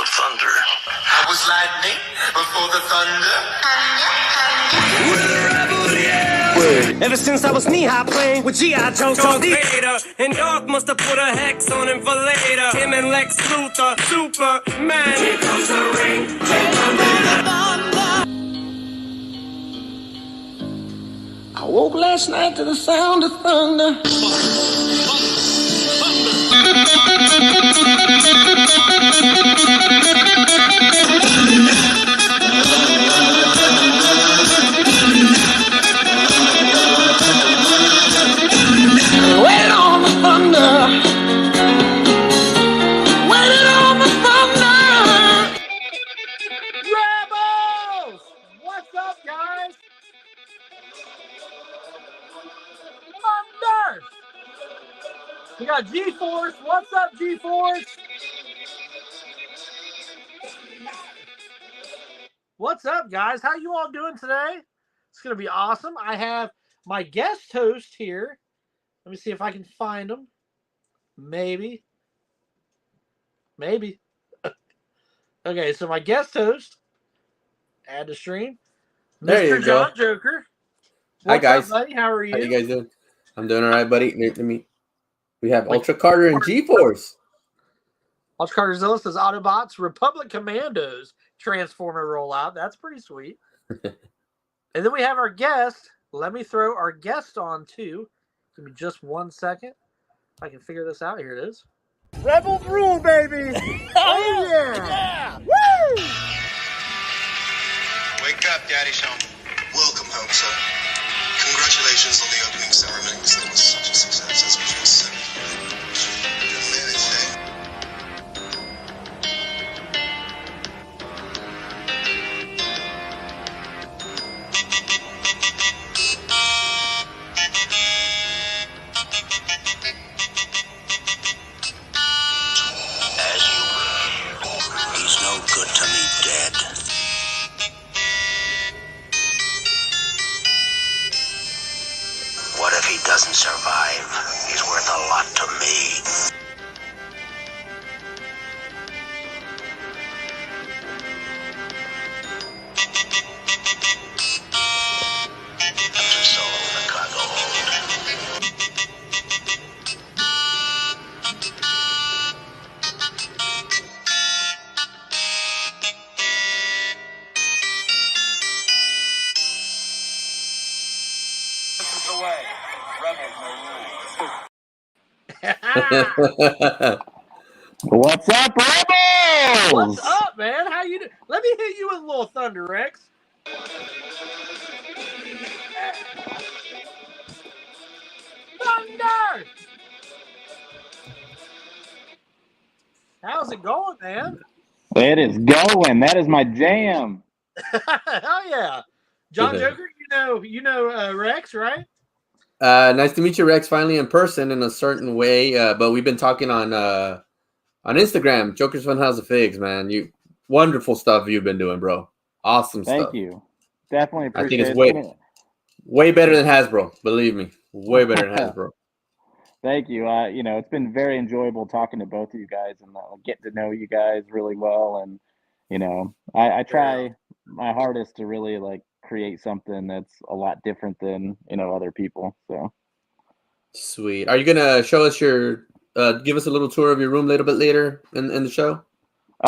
of thunder. I was lightning before the thunder. Ever since I was knee-high playing with G.I. Joe, Darth Vader, and Darth must have put a hex on him for later. Him and Lex Luthor, Superman. Here comes the ring, here comes the thunder. I woke last night to the sound of thunder. Waiting on the thunder. Waiting on the thunder. Rebels! What's up, guys? Thunder! We got G-Force. What's up, G-Force? What's up, guys? How you all doing today? It's going to be awesome. I have my guest host here. Let me see if I can find him. Maybe. Okay, so my guest host. Add to stream. There Mr. you go. John Joker. Hi, What's guys. up, buddy? How are you? How you guys doing? I'm doing all right, buddy. We have Ultra Carter and G-Force. Ultra Carter Zilla says Autobots, Republic Commandos, Transformer rollout. That's pretty sweet. And then we have our guest. Let me throw our guest on too. Give me just 1 second. If I can figure this out. Here it is. Rebels rule, baby! Oh, yeah! Woo! Wake up, Daddy's home. Welcome home, son. Congratulations on the opening ceremony. This thing was such a success, as we just said. Didn't they say? As you will. He's no good to me dead. What if he doesn't survive? He's worth a lot to me. Captain Solo in the cargo hold. This is the way. Rebels no rules. What's up, Rebels? What's up, man? How you doing? Let me hit you with a little thunder, Rex. Thunder! How's it going, man? It is going. That is my jam. Hell yeah. John Joker, you know Rex, right? Nice to meet you, Rex, finally in person in a certain way. But we've been talking on Instagram. Joker's Funhouse of Figs, man. Wonderful stuff you've been doing, bro. Awesome stuff. Thank you. Definitely I appreciate think it's way better than Hasbro. Believe me, way better than Hasbro. Thank you. It's been very enjoyable talking to both of you guys and getting to know you guys really well. And, I try my hardest to really create something that's a lot different than, other people. So. Sweet. Are you gonna show us give us a little tour of your room a little bit later in the show?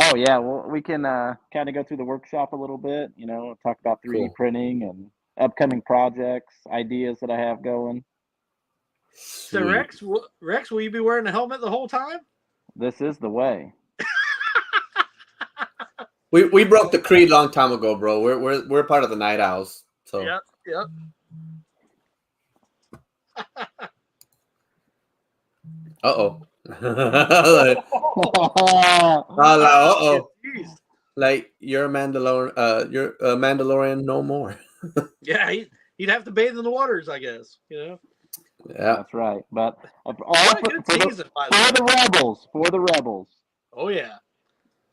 Oh yeah, well we can kind of go through the workshop a little bit, talk about 3D Cool. printing and upcoming projects, ideas that I have going. So Sweet. Rex, will you be wearing a helmet the whole time? This is the way. We broke the creed long time ago, bro. We're part of the Night Owls. So Yep. uh-oh. Jeez. Like you're a Mandalorian no more. Yeah, he'd have to bathe in the waters, I guess. Yeah. That's right. But all What a good season, by the way. for the rebels. Oh yeah.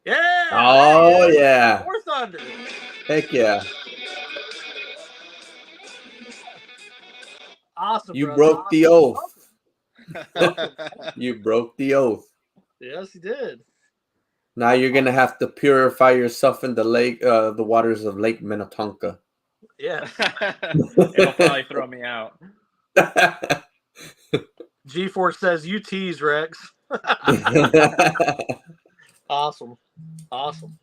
Yeah. Oh yeah. More thunder. Heck yeah. Awesome. You brother. broke the Awesome. oath. You broke the oath. Yes, he did. Now you're gonna have to purify yourself in the lake, the waters of Lake Minnetonka. Yeah. It'll probably throw me out. G-Force says, you tease, Rex. Awesome. Awesome.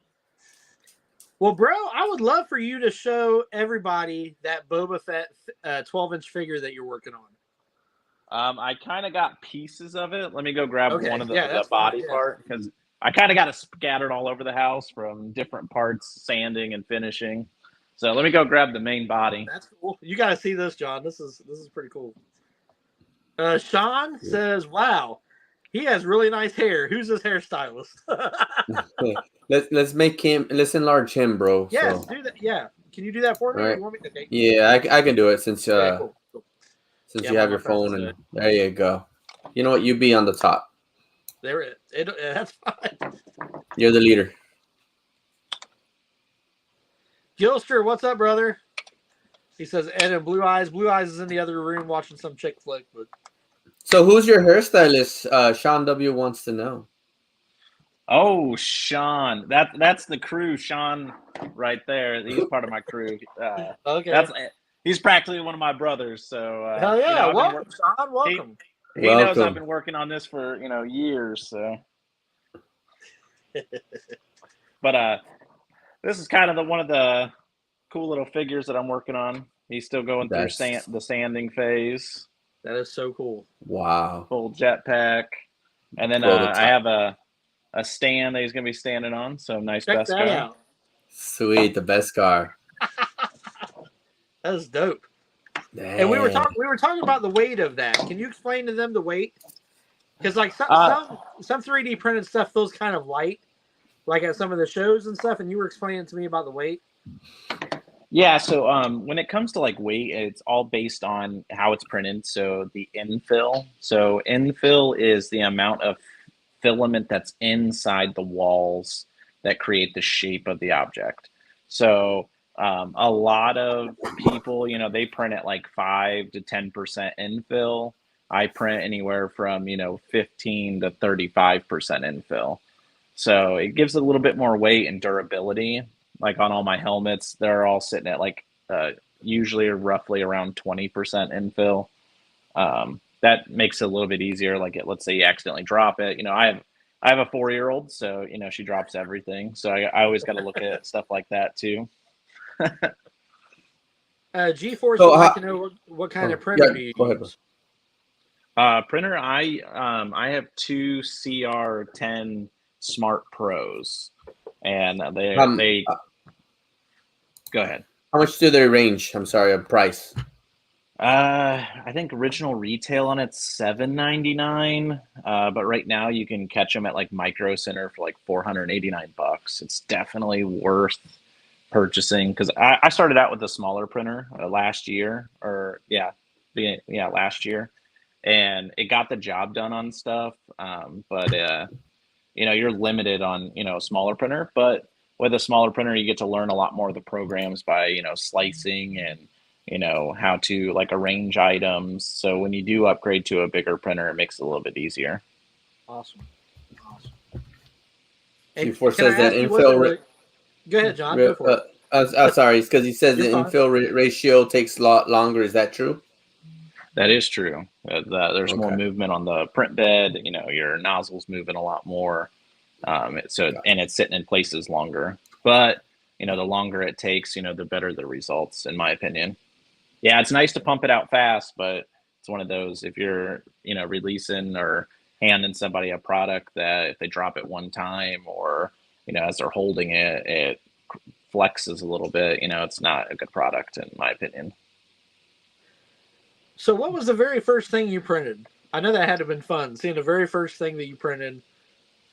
Well, bro, I would love for you to show everybody that Boba Fett 12-inch figure that you're working on. I kind of got pieces of it. Let me go grab Okay, one of yeah, the that's body fine, yeah. part because I kind of got it scattered all over the house from different parts, sanding and finishing. So let me go grab the main body. That's cool. You got to see this, John. This is pretty cool. Sean says, "Wow, he has really nice hair. Who's his hairstylist?" Let's enlarge him, bro. Yes, So. do that. Yeah, can you do that for me? Right. You want me to take? Yeah, I can do it since Okay, cool. since Yeah, you have I'm your gonna press phone this and there you go. You know what? You be on the top. There it. That's fine. You're the leader. Gilster, what's up, brother? He says, Ed and Blue Eyes. Blue Eyes is in the other room watching some chick flick. But So who's your hairstylist? Sean W wants to know. Oh, Sean, that's the crew. Sean, right there. He's part of my crew. okay. He's practically one of my brothers. So Hell yeah, you know, welcome, Sean. Welcome. He knows Welcome. I've been working on this for years. So, but this is kind of one of the cool little figures that I'm working on. He's still going through the sanding phase. That is so cool. Wow. Full jetpack, and then I have a stand that he's going to be standing on. So nice Check best that car. out. Sweet, the best car. That is dope. Dang. And we were talking about the weight of that. Can you explain to them the weight? Because like some 3D printed stuff feels kind of light, like at some of the shows and stuff. And you were explaining to me about the weight. Yeah, so when it comes to like weight, it's all based on how it's printed. So the infill. So infill is the amount of filament that's inside the walls that create the shape of the object. So a lot of people, they print at like 5 to 10% infill. I print anywhere from 15 to 35% infill. So it gives it a little bit more weight and durability. Like on all my helmets, they're all sitting at like usually roughly around 20% infill. That makes it a little bit easier. Like let's say you accidentally drop it. I have a 4-year-old, so she drops everything. So I always got to look at stuff like that too. G-Force would like to know what kind of printer do you go ahead, use? Printer, I have 2 CR10 Smart Pros, and they go ahead. How much do they range? I'm sorry, a price. I think original retail on it's $799, but right now you can catch them at like Micro Center for like $489. It's definitely worth purchasing because I started out with a smaller printer last year, last year, and it got the job done on stuff. But you're limited on a smaller printer, but with a smaller printer you get to learn a lot more of the programs by slicing and how to like arrange items. So when you do upgrade to a bigger printer, it makes it a little bit easier. Awesome. Before says that infill. Go ahead, John. Go for it. I'm sorry, it's because he says You're the fine. infill ratio takes a lot longer. Is that true? That is true. There's more movement on the print bed. Your nozzle's moving a lot more. And it's sitting in places longer. But the longer it takes, the better the results, in my opinion. Yeah, it's nice to pump it out fast, but it's one of those, if you're releasing or handing somebody a product that if they drop it one time or as they're holding it, it flexes a little bit. It's not a good product, in my opinion. So what was the very first thing you printed? I know that had to have been fun, seeing the very first thing that you printed,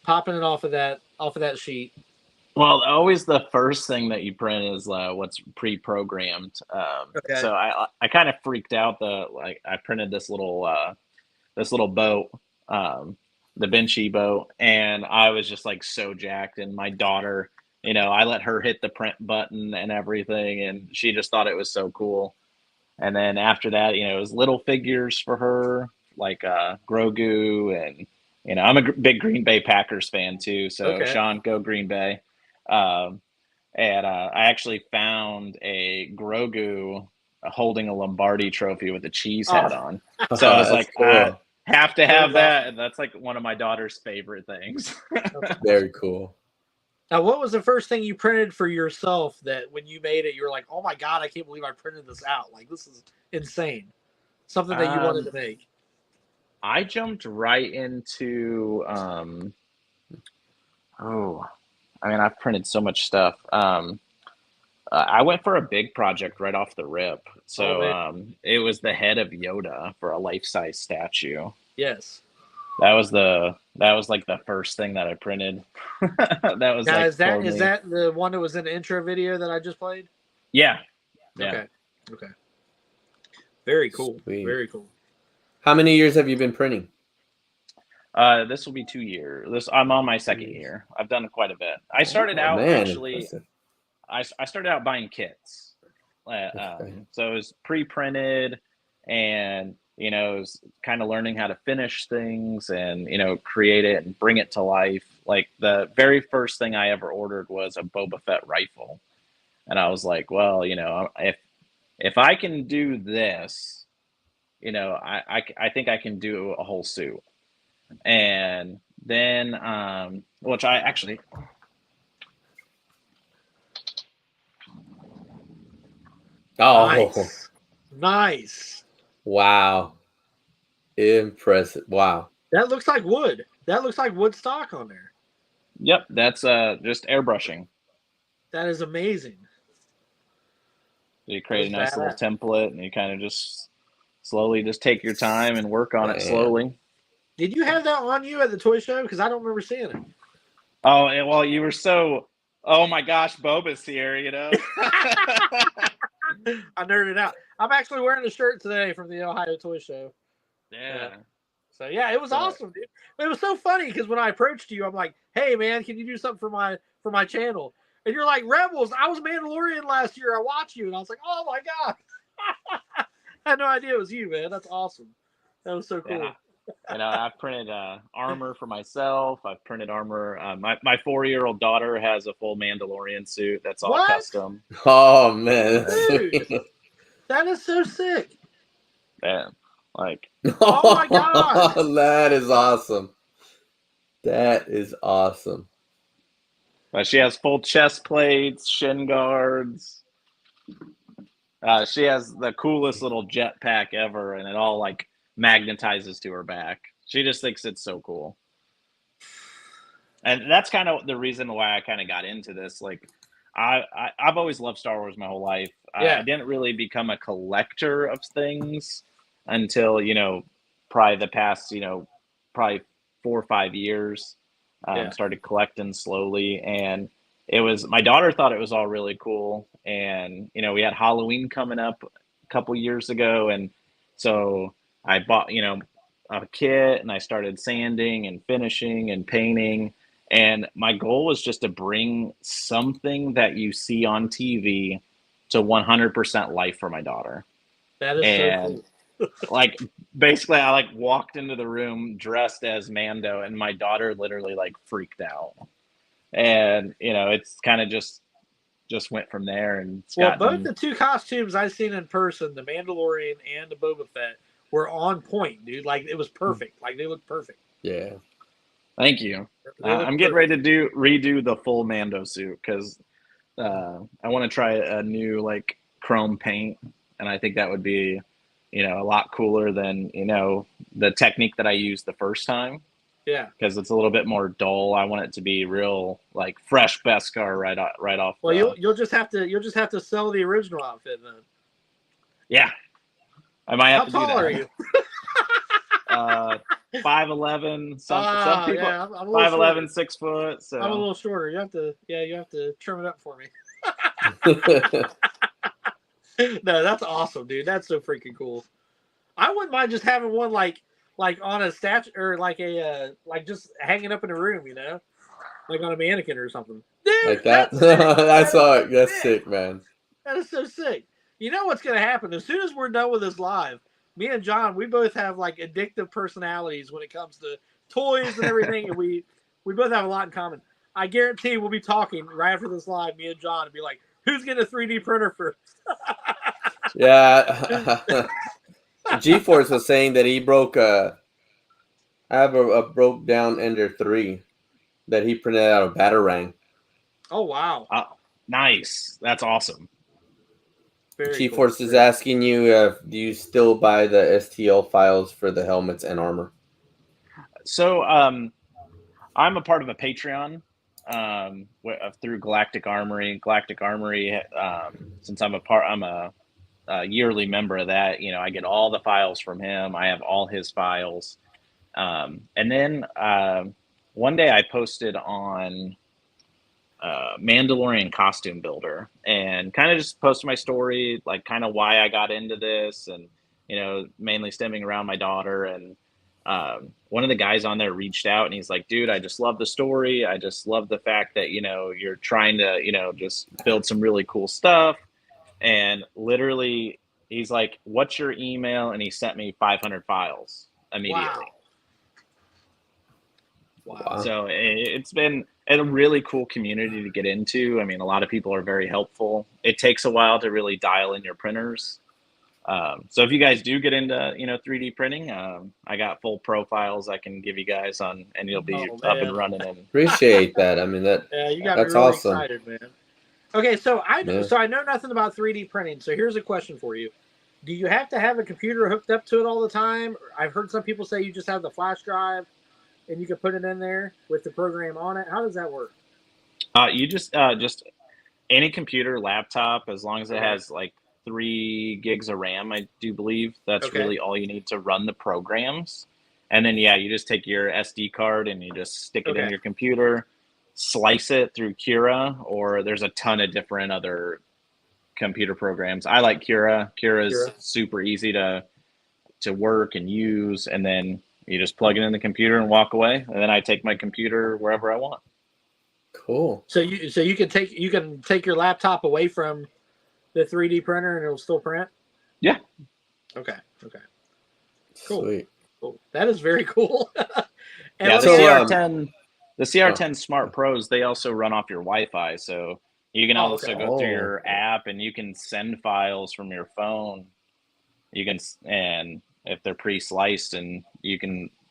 popping it off of that sheet. Well, always the first thing that you print is what's pre-programmed. Okay. So I kind of freaked out. I printed this little boat, the Vinci boat, and I was just like so jacked. And my daughter, I let her hit the print button and everything, and she just thought it was so cool. And then after that, it was little figures for her, like Grogu and You know, I'm a big Green Bay Packers fan too. So Okay. Sean, go Green Bay. And I actually found a Grogu holding a Lombardi trophy with a cheese head on. So I was That's like, cool. I have to have Very that. And that's like one of my daughter's favorite things. Very cool. Now, what was the first thing you printed for yourself that when you made it, you were like, oh my God, I can't believe I printed this out. Like, this is insane. Something that you wanted to make. I jumped right into, I mean, I've printed so much stuff. I went for a big project right off the rip. So it was the head of Yoda for a life-size statue. Yes. That was like the first thing that I printed. That was Now, like is that the one that was in the intro video that I just played? Yeah. Okay. Very cool. Sweet. Very cool. How many years have you been printing? This will be 2 years. I'm on my second year. I've done quite a bit. I started out actually. Impressive. I started out buying kits. So it was pre-printed, and you know, it was kind of learning how to finish things and, you know, create it and bring it to life. Like the very first thing I ever ordered was a Boba Fett rifle, and I was like, well, you know, if I can do this, you know, I think I can do a whole suit. And then, which I actually. Oh, Nice. wow. Impressive. Wow. That looks like wood. That looks like wood stock on there. Yep, that's just airbrushing. That is amazing. You create a That's nice little badass. template, and you kind of just slowly just take your time and work on it Man. slowly. Did you have that on you at the toy show? Because I don't remember seeing it. Oh, and well, you were so, oh my gosh, Boba's here, you know? I nerded out. I'm actually wearing a shirt today from the Ohio Toy Show. Yeah. So yeah, it was awesome, dude. It was so funny because when I approached you, I'm like, "Hey, man, can you do something for my channel?" And you're like, "Rebels, I was Mandalorian last year. I watched you," and I was like, "Oh my god!" I had no idea it was you, man. That's awesome. That was so cool. Yeah. You know, I've printed armor for myself. I've printed armor. My 4-year-old daughter has a full Mandalorian suit that's all What? custom. Oh, man. That's Dude. sweet. That is so sick. Yeah, like, Oh my God. That is awesome. That is awesome. but she has full chest plates, shin guards. She has the coolest little jetpack ever, and it all like magnetizes to her back. She just thinks it's so cool. And that's kind of the reason why I kind of got into this. Like, I've always loved Star Wars my whole life. Yeah. I didn't really become a collector of things until, you know, probably the past, you know, probably 4 or 5 years. Started collecting slowly, and it was, my daughter thought it was all really cool. And, you know, we had Halloween coming up a couple years ago, and so I bought, you know, a kit, and I started sanding and finishing and painting. And my goal was just to bring something that you see on TV to 100% life for my daughter. That is And so cool. like, basically, I like walked into the room dressed as Mando, and my daughter literally like freaked out. And, you know, it's kind of just went from there. And it's Well, both gotten, the two costumes I've seen in person, the Mandalorian and the Boba Fett, were on point, dude. Like, it was perfect. Like, they looked perfect. Yeah. thank you. They looked I'm getting perfect. ready to redo the full Mando suit because I want to try a new like chrome paint, and I think that would be, you know, a lot cooler than, you know, the technique that I used the first time, Yeah. because it's a little bit more dull. I want it to be real, like fresh Beskar right off. Well, the- you'll just have to sell the original outfit then. yeah, I might have How to tall do that. are you? 5'11". Some people yeah, I'm a little 5'11", shorter. 6 foot. So I'm a little shorter. You have to trim it up for me. No, that's awesome, dude. That's so freaking cool. I wouldn't mind just having one like on a statue, or like a like just hanging up in a room, you know, like on a mannequin or something. Dude, Like that? that's sick. I saw it. That's sick. sick, man. That is so sick. You know what's gonna happen as soon as we're done with this live? me and John, we both have like addictive personalities when it comes to toys and everything, and we both have a lot in common. I guarantee we'll be talking right after this live, me and John, and be like, "Who's getting a 3D printer first?" Yeah. G-Force was saying that he broke I have a broke down Ender 3 that he printed out of Batarang. Oh wow! Nice. That's awesome. Very G-Force cool. is asking you, do you still buy the STL files for the helmets and armor? So I'm a part of a Patreon through Galactic Armory. Galactic Armory, since I'm a yearly member of that, I get all the files from him. I have all his files. And then one day I posted on Mandalorian Costume Builder and kind of just posted my story, like kind of why I got into this, and mainly stemming around my daughter. And one of the guys on there reached out and he's like, "Dude, I just love the story. I just love the fact that you're trying to just build some really cool stuff." And literally he's like, "What's your email?" And he sent me 500 files immediately. Wow. So it's been a really cool community to get into. I mean, a lot of people are very helpful. It takes a while to really dial in your printers. So if you guys do get into 3D printing, I got full profiles I can give you guys on, and you'll be up and running. And appreciate that. I mean, you got that's me really awesome. excited, man. Okay, so I know nothing about 3D printing. So here's a question for you: do you have to have a computer hooked up to it all the time? I've heard some people say you just have the flash drive and you can put it in there with the program on it. How does that work? You just any computer, laptop, as long as it has like 3 gigs of RAM, I do believe that's really all you need to run the programs. And then you just take your SD card and you just stick it in your computer, slice it through Cura, or there's a ton of different other computer programs. I like Cura. Cura is super easy to work and use, and then you just plug it in the computer and walk away, and then I take my computer wherever I want. Cool. So you can take your laptop away from the 3D printer and it'll still print? Yeah. Okay. Cool. Sweet. Cool. That is very cool. And the CR10 Smart Pros, they also run off your Wi-Fi, so you can also go through your app and you can send files from your phone. And if they're pre-sliced, and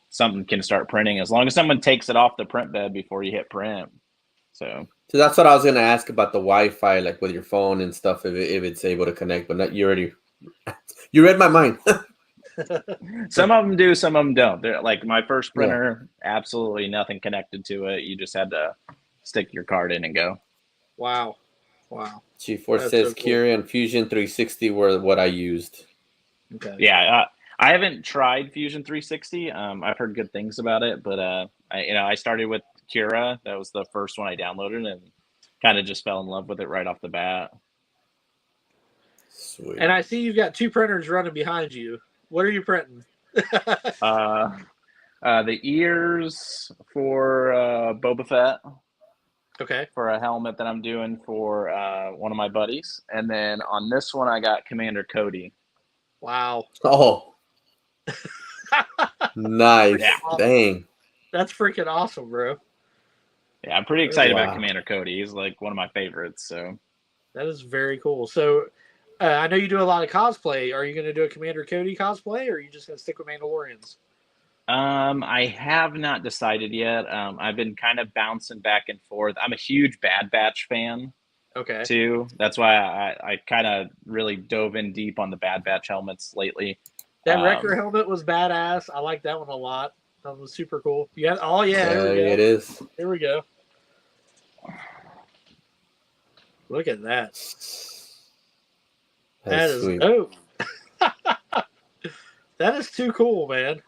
something can start printing as long as someone takes it off the print bed before you hit print. So that's what I was going to ask about the Wi-Fi, like with your phone and stuff, if it's able to connect. But not, you read my mind. Some of them do, some of them don't. They're like my first printer, absolutely nothing connected to it. You just had to stick your card in and go. Wow. G-Force says so cool. Cura and Fusion 360 were what I used. Okay. Yeah, I haven't tried Fusion 360. I've heard good things about it, but I started with Cura. That was the first one I downloaded and kind of just fell in love with it right off the bat. Sweet. And I see you've got 2 printers running behind you. What are you printing? The ears for Boba Fett. Okay. For a helmet that I'm doing for one of my buddies. And then on this one, I got Commander Cody. Wow. Oh. Nice. Yeah. Dang. That's freaking awesome, bro. Yeah, I'm pretty excited about Commander Cody. He's like one of my favorites. So that is very cool. So I know you do a lot of cosplay. Are you going to do a Commander Cody cosplay, or are you just going to stick with Mandalorians? I have not decided yet. I've been kind of bouncing back and forth. I'm a huge Bad Batch fan. Okay. Too. That's why I kind of really dove in deep on the Bad Batch helmets lately. That Wrecker helmet was badass. I like that one a lot. That was super cool. Yeah. Oh yeah. It is. Here we go. Look at that. That is sweet. That is too cool, man.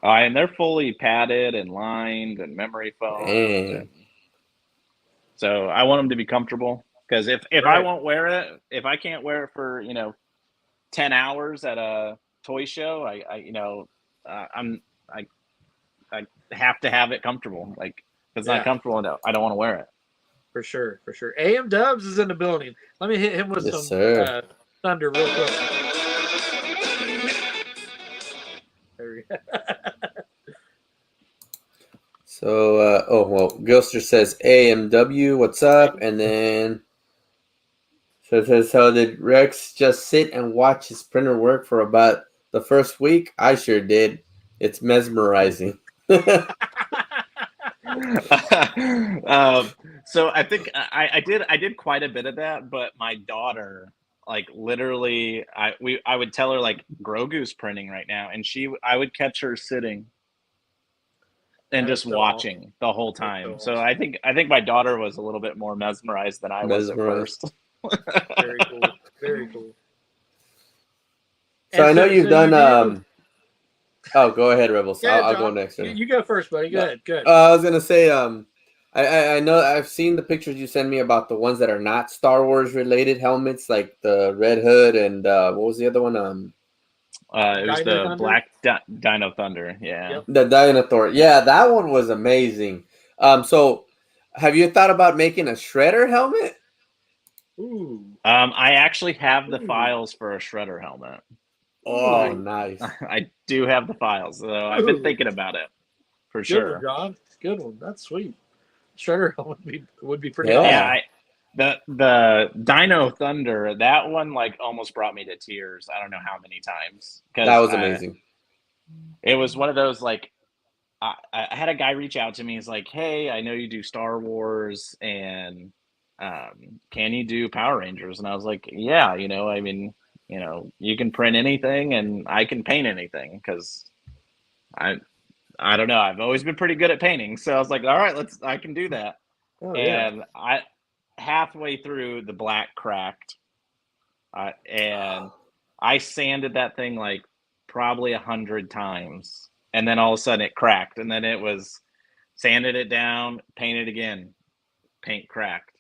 And they're fully padded and lined and memory foam. So I want them to be comfortable, because if I won't wear it, if I can't wear it for 10 hours at a toy show, I have to have it comfortable. Like if it's not comfortable, I don't want to wear it. For sure. AM Dubs is in the building. Let me hit him with some thunder real quick. So, Gilster says AMW, what's up? And then so did Rex just sit and watch his printer work for about the first week? I sure did. It's mesmerizing. So I think I did quite a bit of that, but my daughter, like literally, I would tell her like Grogu's printing right now, and I would catch her sitting and That is just so watching the whole That's so time. So awesome. I think my daughter was a little bit more mesmerized than I was at Mesmerized. first. Very cool. Very cool. So And I know you've done. you do- Oh, go ahead, Rebels. Yeah, I'll go John. next. You go first, buddy. Go ahead. Good. I was gonna say, I know I've seen the pictures you send me about the ones that are not Star Wars related helmets, like the Red Hood and what was the other one? It was Dino the Thunder? Black Dino Thunder. Yeah. Yep. The Dinosaur. Yeah, that one was amazing. So have you thought about making a Shredder helmet? Ooh. I actually have the Ooh. files for a Shredder helmet. Oh, Ooh. nice. I do have the files, so I've been Ooh. thinking about it for Good sure. one, John. Good one. That's sweet. Shredder would be pretty Yeah. awesome. Yeah, the Dino Thunder, that one like almost brought me to tears. I don't know how many times. That was amazing. It was one of those like I had a guy reach out to me. He's like, "Hey, I know you do Star Wars, and can you do Power Rangers?" And I was like, "Yeah, I mean, you can print anything, and I can paint anything because I don't know. I've always been pretty good at painting, so I was like, all right, I can do that." Oh, yeah. And I halfway through the black cracked, and I sanded that thing like probably 100 times, and then all of a sudden it cracked, and then it was sanded it down, painted again, paint cracked.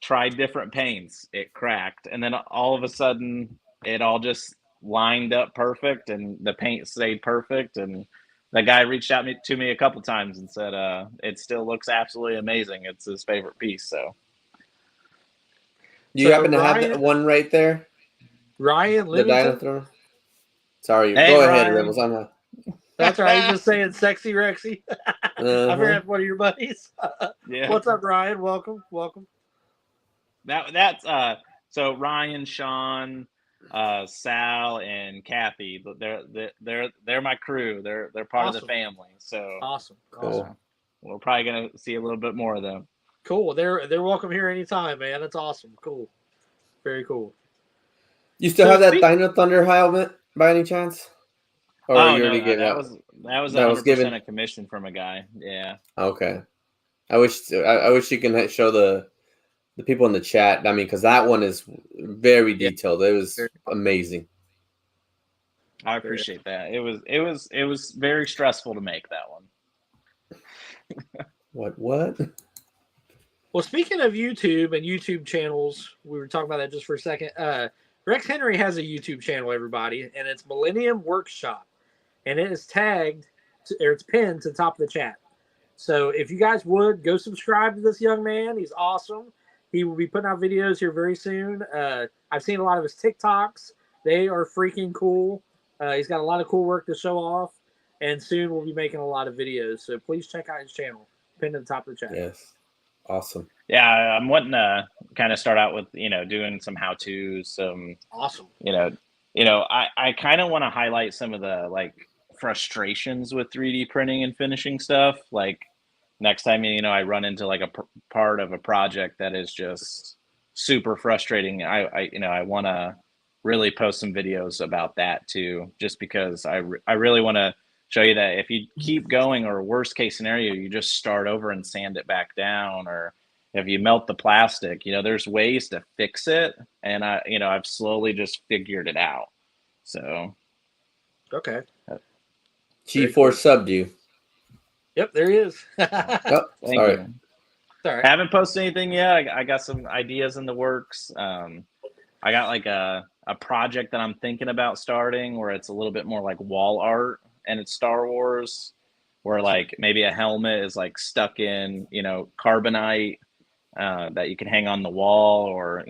Tried different paints, it cracked, and then all of a sudden it all just lined up perfect, and the paint stayed perfect, and the guy reached out to me a couple times and said, "It still looks absolutely amazing. It's his favorite piece." So, Do you happen to have that one right there? Ryan The Livingston? Dinosaur? Sorry, Hey, go ahead, Ryan. Rebels. I'm not. That's right. He's just saying sexy Rexy. I Uh-huh. figured that's one of your buddies. yeah, What's up, Ryan? Welcome. that's so Ryan, Sean, Sal, and Kathy. They're my crew. They're part of the Awesome. family. So Awesome. Cool. we're probably gonna see a little bit more of them. Cool. They're welcome here anytime, man. That's awesome. Cool. Very cool. You still So have that speak- Dino Thunder helmet by any chance? Or you already gave that out? was that was That was 100% given? a commission from a guy. Yeah. Okay. I wish you can show the people in the chat. I mean, because that one is very detailed. It was amazing. I appreciate that. It was very stressful to make that one. What? Well, speaking of YouTube and YouTube channels, we were talking about that just for a second. Rex Henry has a YouTube channel, everybody, and it's Millennium Workshop, and it is tagged or it's pinned to the top of the chat. So if you guys would go subscribe to this young man, he's awesome. He will be putting out videos here very soon. I've seen a lot of his TikToks. They are freaking cool. He's got a lot of cool work to show off, and soon we'll be making a lot of videos. So please check out his channel, pinned to the top of the chat. Yes. Awesome. Yeah, I'm wanting to kind of start out with doing some how-tos, some Awesome. I kind of want to highlight some of the like frustrations with 3D printing and finishing stuff. Like next time I run into like a part of a project that is just super frustrating, I want to really post some videos about that too, just because I really want to show you that if you keep going, or worst case scenario, you just start over and sand it back down, or if you melt the plastic, there's ways to fix it. And I've slowly just figured it out. So. Okay. G4 subbed you. Yep, there he is. Oh, Thank sorry. you. Sorry. I haven't posted anything yet. I got some ideas in the works. I got like a project that I'm thinking about starting where it's a little bit more like wall art, and it's Star Wars, where like maybe a helmet is like stuck in, carbonite that you can hang on the wall, or,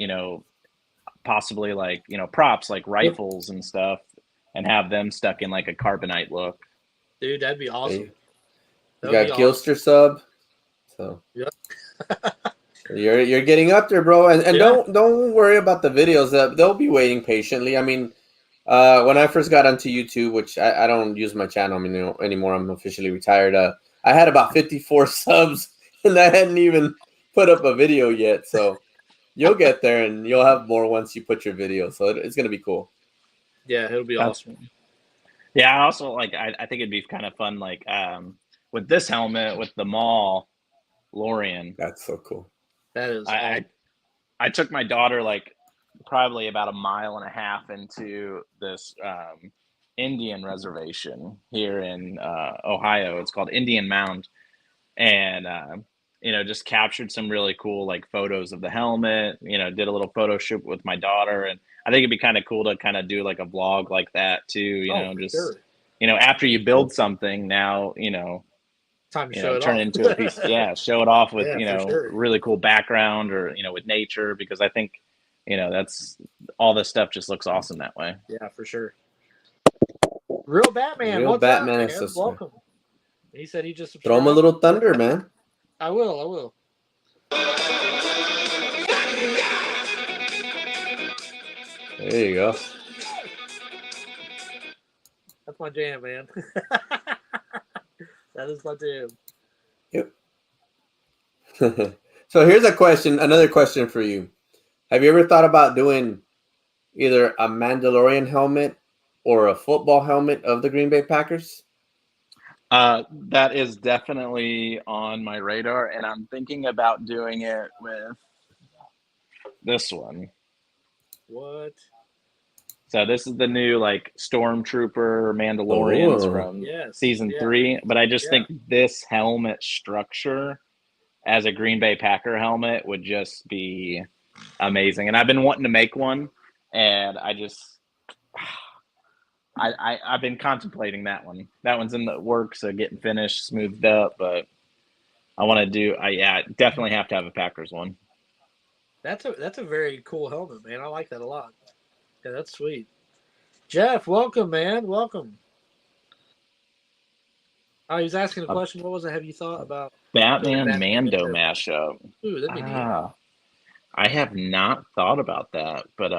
possibly like, props like rifles and stuff, and have them stuck in like a carbonite look. Dude, that'd be awesome. You That got would be awesome. Gilster sub. So Yep. you're getting up there, bro. And Yeah. don't worry about the videos. They'll be waiting patiently. I mean, when I first got onto YouTube, which I don't use my channel anymore, I'm officially retired. I had about 54 subs, and I hadn't even put up a video yet. So you'll get there, and you'll have more once you put your video. So it's gonna be cool. Yeah, it'll be awesome. Yeah, I also like. I think it'd be kind of fun, like with this helmet with the Maul Lorian. That's so cool. That is. I took my daughter like probably about a mile and a half into this Indian reservation here in Ohio. It's called Indian Mound, and just captured some really cool like photos of the helmet. Did a little photo shoot with my daughter, and I think it'd be kind of cool to kind of do like a vlog like that too. Sure. After you build something, now Time to show it turn off. it into a piece. Yeah, show it off with Yeah, for sure. really cool background or with nature, because I think that's all this stuff just looks awesome that way. Yeah, for sure. Real Batman. Real What's Batman up, man? assistant. Welcome. He said he just Throw him a subscribed. little thunder, man. I will. There you go. That's my jam, man. That is my jam. Yep. So here's another question for you. Have you ever thought about doing either a Mandalorian helmet or a football helmet of the Green Bay Packers? That is definitely on my radar, and I'm thinking about doing it with this one. What? So this is the new like Stormtrooper Mandalorians Oh. from Yes. season Yeah. 3, but I just Yeah. think this helmet structure as a Green Bay Packer helmet would just be amazing. And I've been wanting to make one, and I've been contemplating that one. That one's in the works of getting finished, smoothed up, but I want to do. I definitely have to have a Packers one. That's a very cool helmet, man. I like that a lot. Yeah, that's sweet. Jeff, welcome, man. Welcome. Oh, he was asking a question. What was it? Have you thought about Batman Batman Mando Mando. mashup? Ooh, that'd be neat. I have not thought about that, but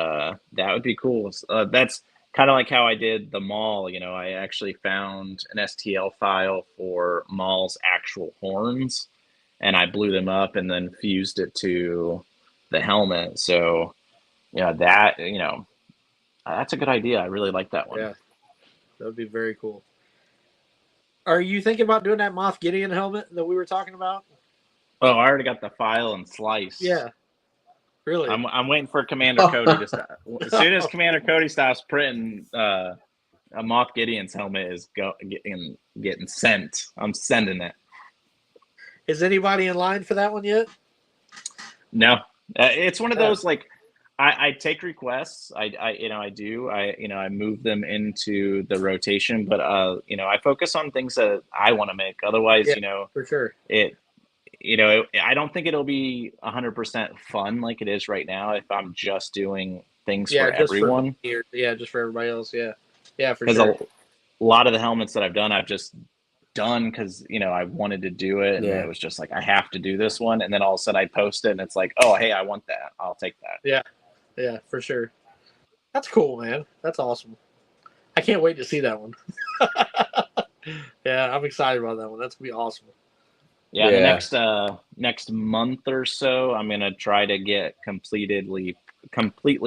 that would be cool. That's kind of like how I did the Maul. I actually found an STL file for Maul's actual horns, and I blew them up and then fused it to the helmet. So, that's a good idea. I really like that one. Yeah, that would be very cool. Are you thinking about doing that Moff Gideon helmet that we were talking about? Oh, I already got the file and slice. Yeah. Really? I'm waiting for Commander Cody to stop. As soon as Commander Cody stops printing, a Moff Gideon's helmet is getting sent. I'm sending it. Is anybody in line for that one yet? No, it's one of those like I take requests. I do. I move them into the rotation, but I focus on things that I want to make. Otherwise, for sure. I don't think it'll be 100% fun like it is right now if I'm just doing things for everyone. Just for everybody else. Yeah, for Because sure. a lot of the helmets that I've done, I've just done because I wanted to do it, and it was just like I have to do this one, and then all of a sudden I post it, and it's like, oh hey, I want that. I'll take that. Yeah, for sure. That's cool, man. That's awesome. I can't wait to see that one. Yeah, I'm excited about that one. That's gonna be awesome. Yeah, the next month or so, I'm gonna try to get completely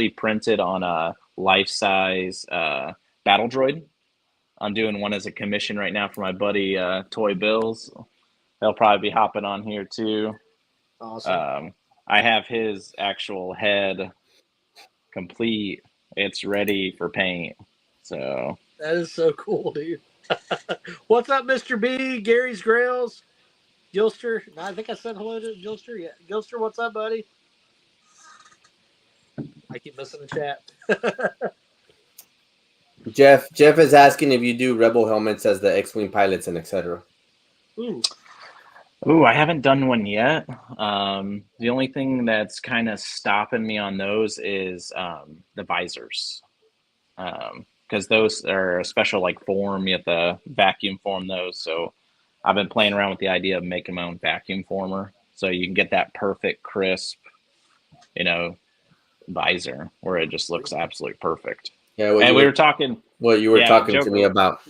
printed on a life-size battle droid. I'm doing one as a commission right now for my buddy Toy Bills. They'll probably be hopping on here too. Awesome. I have his actual head complete. It's ready for paint. So That is so cool, dude. What's up, Mr. B? Gary's Grails. Gilster. I think I said hello to Gilster. Yeah. Gilster, what's up, buddy? I keep missing the chat. Jeff is asking if you do Rebel helmets as the X-Wing pilots and etc. Ooh, I haven't done one yet. The only thing that's kind of stopping me on those is the visors. because those are a special like form. You have to vacuum form those. So I've been playing around with the idea of making my own vacuum former, so you can get that perfect crisp, visor where it just looks absolutely perfect. Yeah, And we were talking. What you were Yeah, talking to Joker. me about.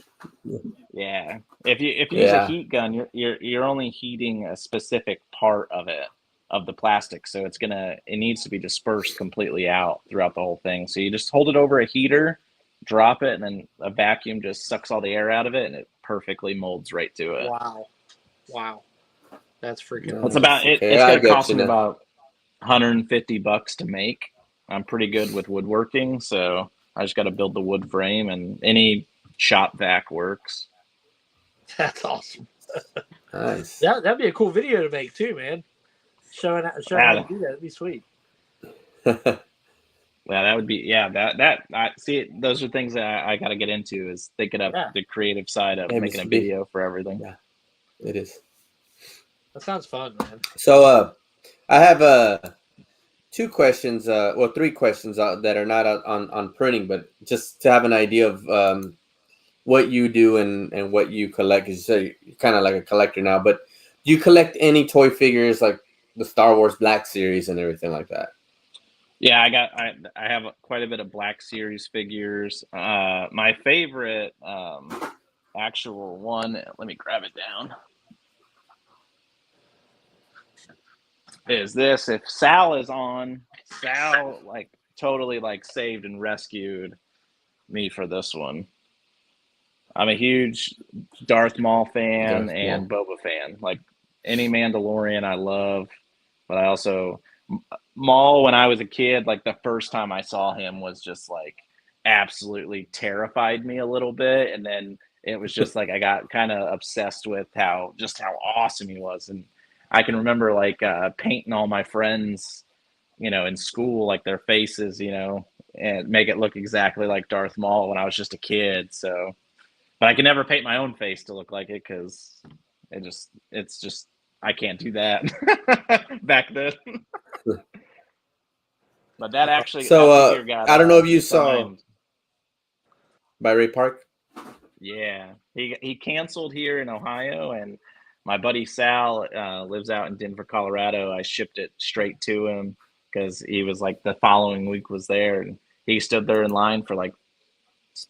Yeah, if you use a heat gun, you're only heating a specific part of it, of the plastic, so it needs to be dispersed completely out throughout the whole thing. So you just hold it over a heater, drop it, and then a vacuum just sucks all the air out of it, and it perfectly molds right to it. Wow, that's freaking. It's about it. Okay, It's I gonna get cost you me now. about $150 to make. I'm pretty good with woodworking, so I just got to build the wood frame, and any shop vac works. That's awesome. Nice. That'd be a cool video to make too, man. Showing how to do that. That'd be sweet. Yeah, that would be. Yeah, that I see. Those are things that I got to get into, is thinking of the creative side of making a video for everything. Yeah, it is. That sounds fun, man. So, I have 2 questions. Well, 3 questions that are not on printing, but just to have an idea of what you do and what you collect. Because you're kind of like a collector now, but do you collect any toy figures like the Star Wars Black Series and everything like that? Yeah, I have quite a bit of Black Series figures. My favorite actual one, let me grab it down, is this. If Sal is on, Sal like totally like saved and rescued me for this one. I'm a huge Darth Maul fan and Boba fan. Like any Mandalorian I love, but I also Maul, when I was a kid, like the first time I saw him was just like absolutely terrified me a little bit, and then it was just like I got kind of obsessed with how awesome he was. And I can remember like painting all my friends, in school, like their faces, and make it look exactly like Darth Maul when I was just a kid. So, but I can never paint my own face to look like it because it's just I can't do that back then. But that actually. So I don't know if you saw by Ray Park. Yeah, he canceled here in Ohio, and my buddy Sal lives out in Denver, Colorado. I shipped it straight to him because he was like the following week was there, and he stood there in line for like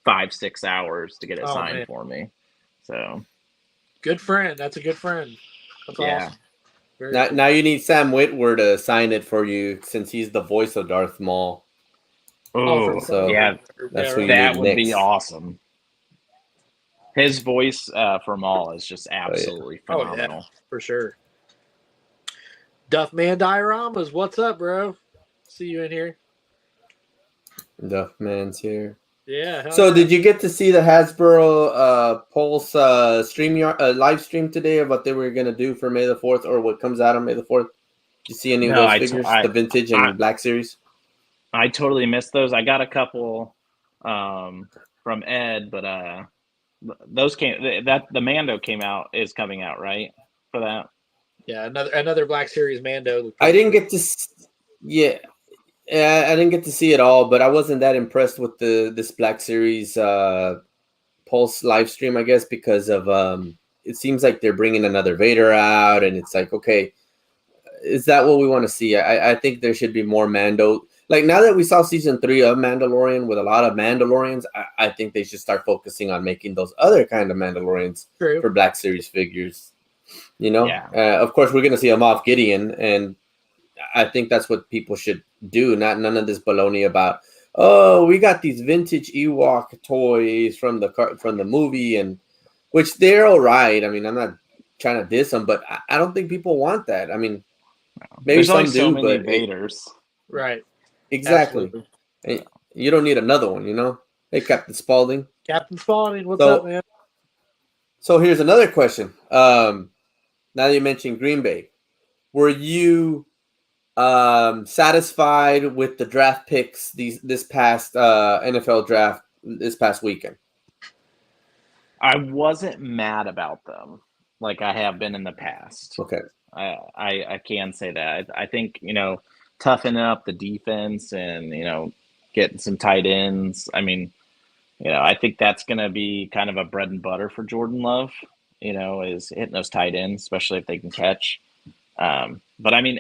5-6 hours to get it signed for me. So good friend. That's a good friend. That's awesome. Now you need Sam Witwer to sign it for you since he's the voice of Darth Maul. Oh, so yeah, that would be awesome. His voice for Maul is just absolutely phenomenal. Yeah, for sure. Duffman Dioramas, what's up, bro? See you in here. Duffman's here. Yeah. So did you get to see the Hasbro Pulse live stream today of what they were going to do for May the 4th or what comes out on May the 4th? Did you see any of those figures, the vintage and Black Series? I totally missed those. I got a couple from Ed, but those the Mando is coming out, right? For that. Yeah, another Black Series Mando. I didn't get to I didn't get to see it all, but I wasn't that impressed with this Black Series Pulse live stream, I guess, because of it seems like they're bringing another Vader out, and it's like, okay, is that what we want to see? I think there should be more Mando. Like, now that we saw season 3 of Mandalorian with a lot of Mandalorians, I think they should start focusing on making those other kind of Mandalorians for Black Series figures. Yeah. Of course, we're going to see a Moff Gideon, and I think that's what people should do. None of this baloney about, oh, we got these vintage Ewok toys from the movie, and which they're all right. I mean, I'm not trying to diss them, but I don't think people want that. I mean, maybe some do, so many but Vaders. Right. Exactly. And you don't need another one, Hey, Captain Spaulding. Captain Spaulding, what's up, man? So here's another question. Now that you mentioned Green Bay, were you satisfied with the draft picks this past NFL draft this past weekend? I wasn't mad about them like I have been in the past. Okay. I can say that. I think, toughening up the defense and, getting some tight ends. I mean, I think that's going to be kind of a bread and butter for Jordan Love, is hitting those tight ends, especially if they can catch. But I mean,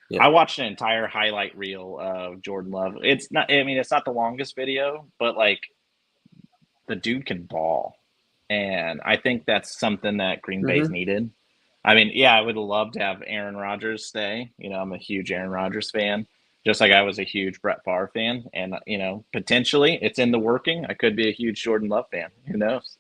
Yeah. I watched an entire highlight reel of Jordan Love. It's not the longest video, but like the dude can ball. And I think that's something that Green Bay's needed. I mean, yeah, I would love to have Aaron Rodgers stay. I'm a huge Aaron Rodgers fan, just like I was a huge Brett Favre fan. And, potentially it's in the working. I could be a huge Jordan Love fan. Who knows?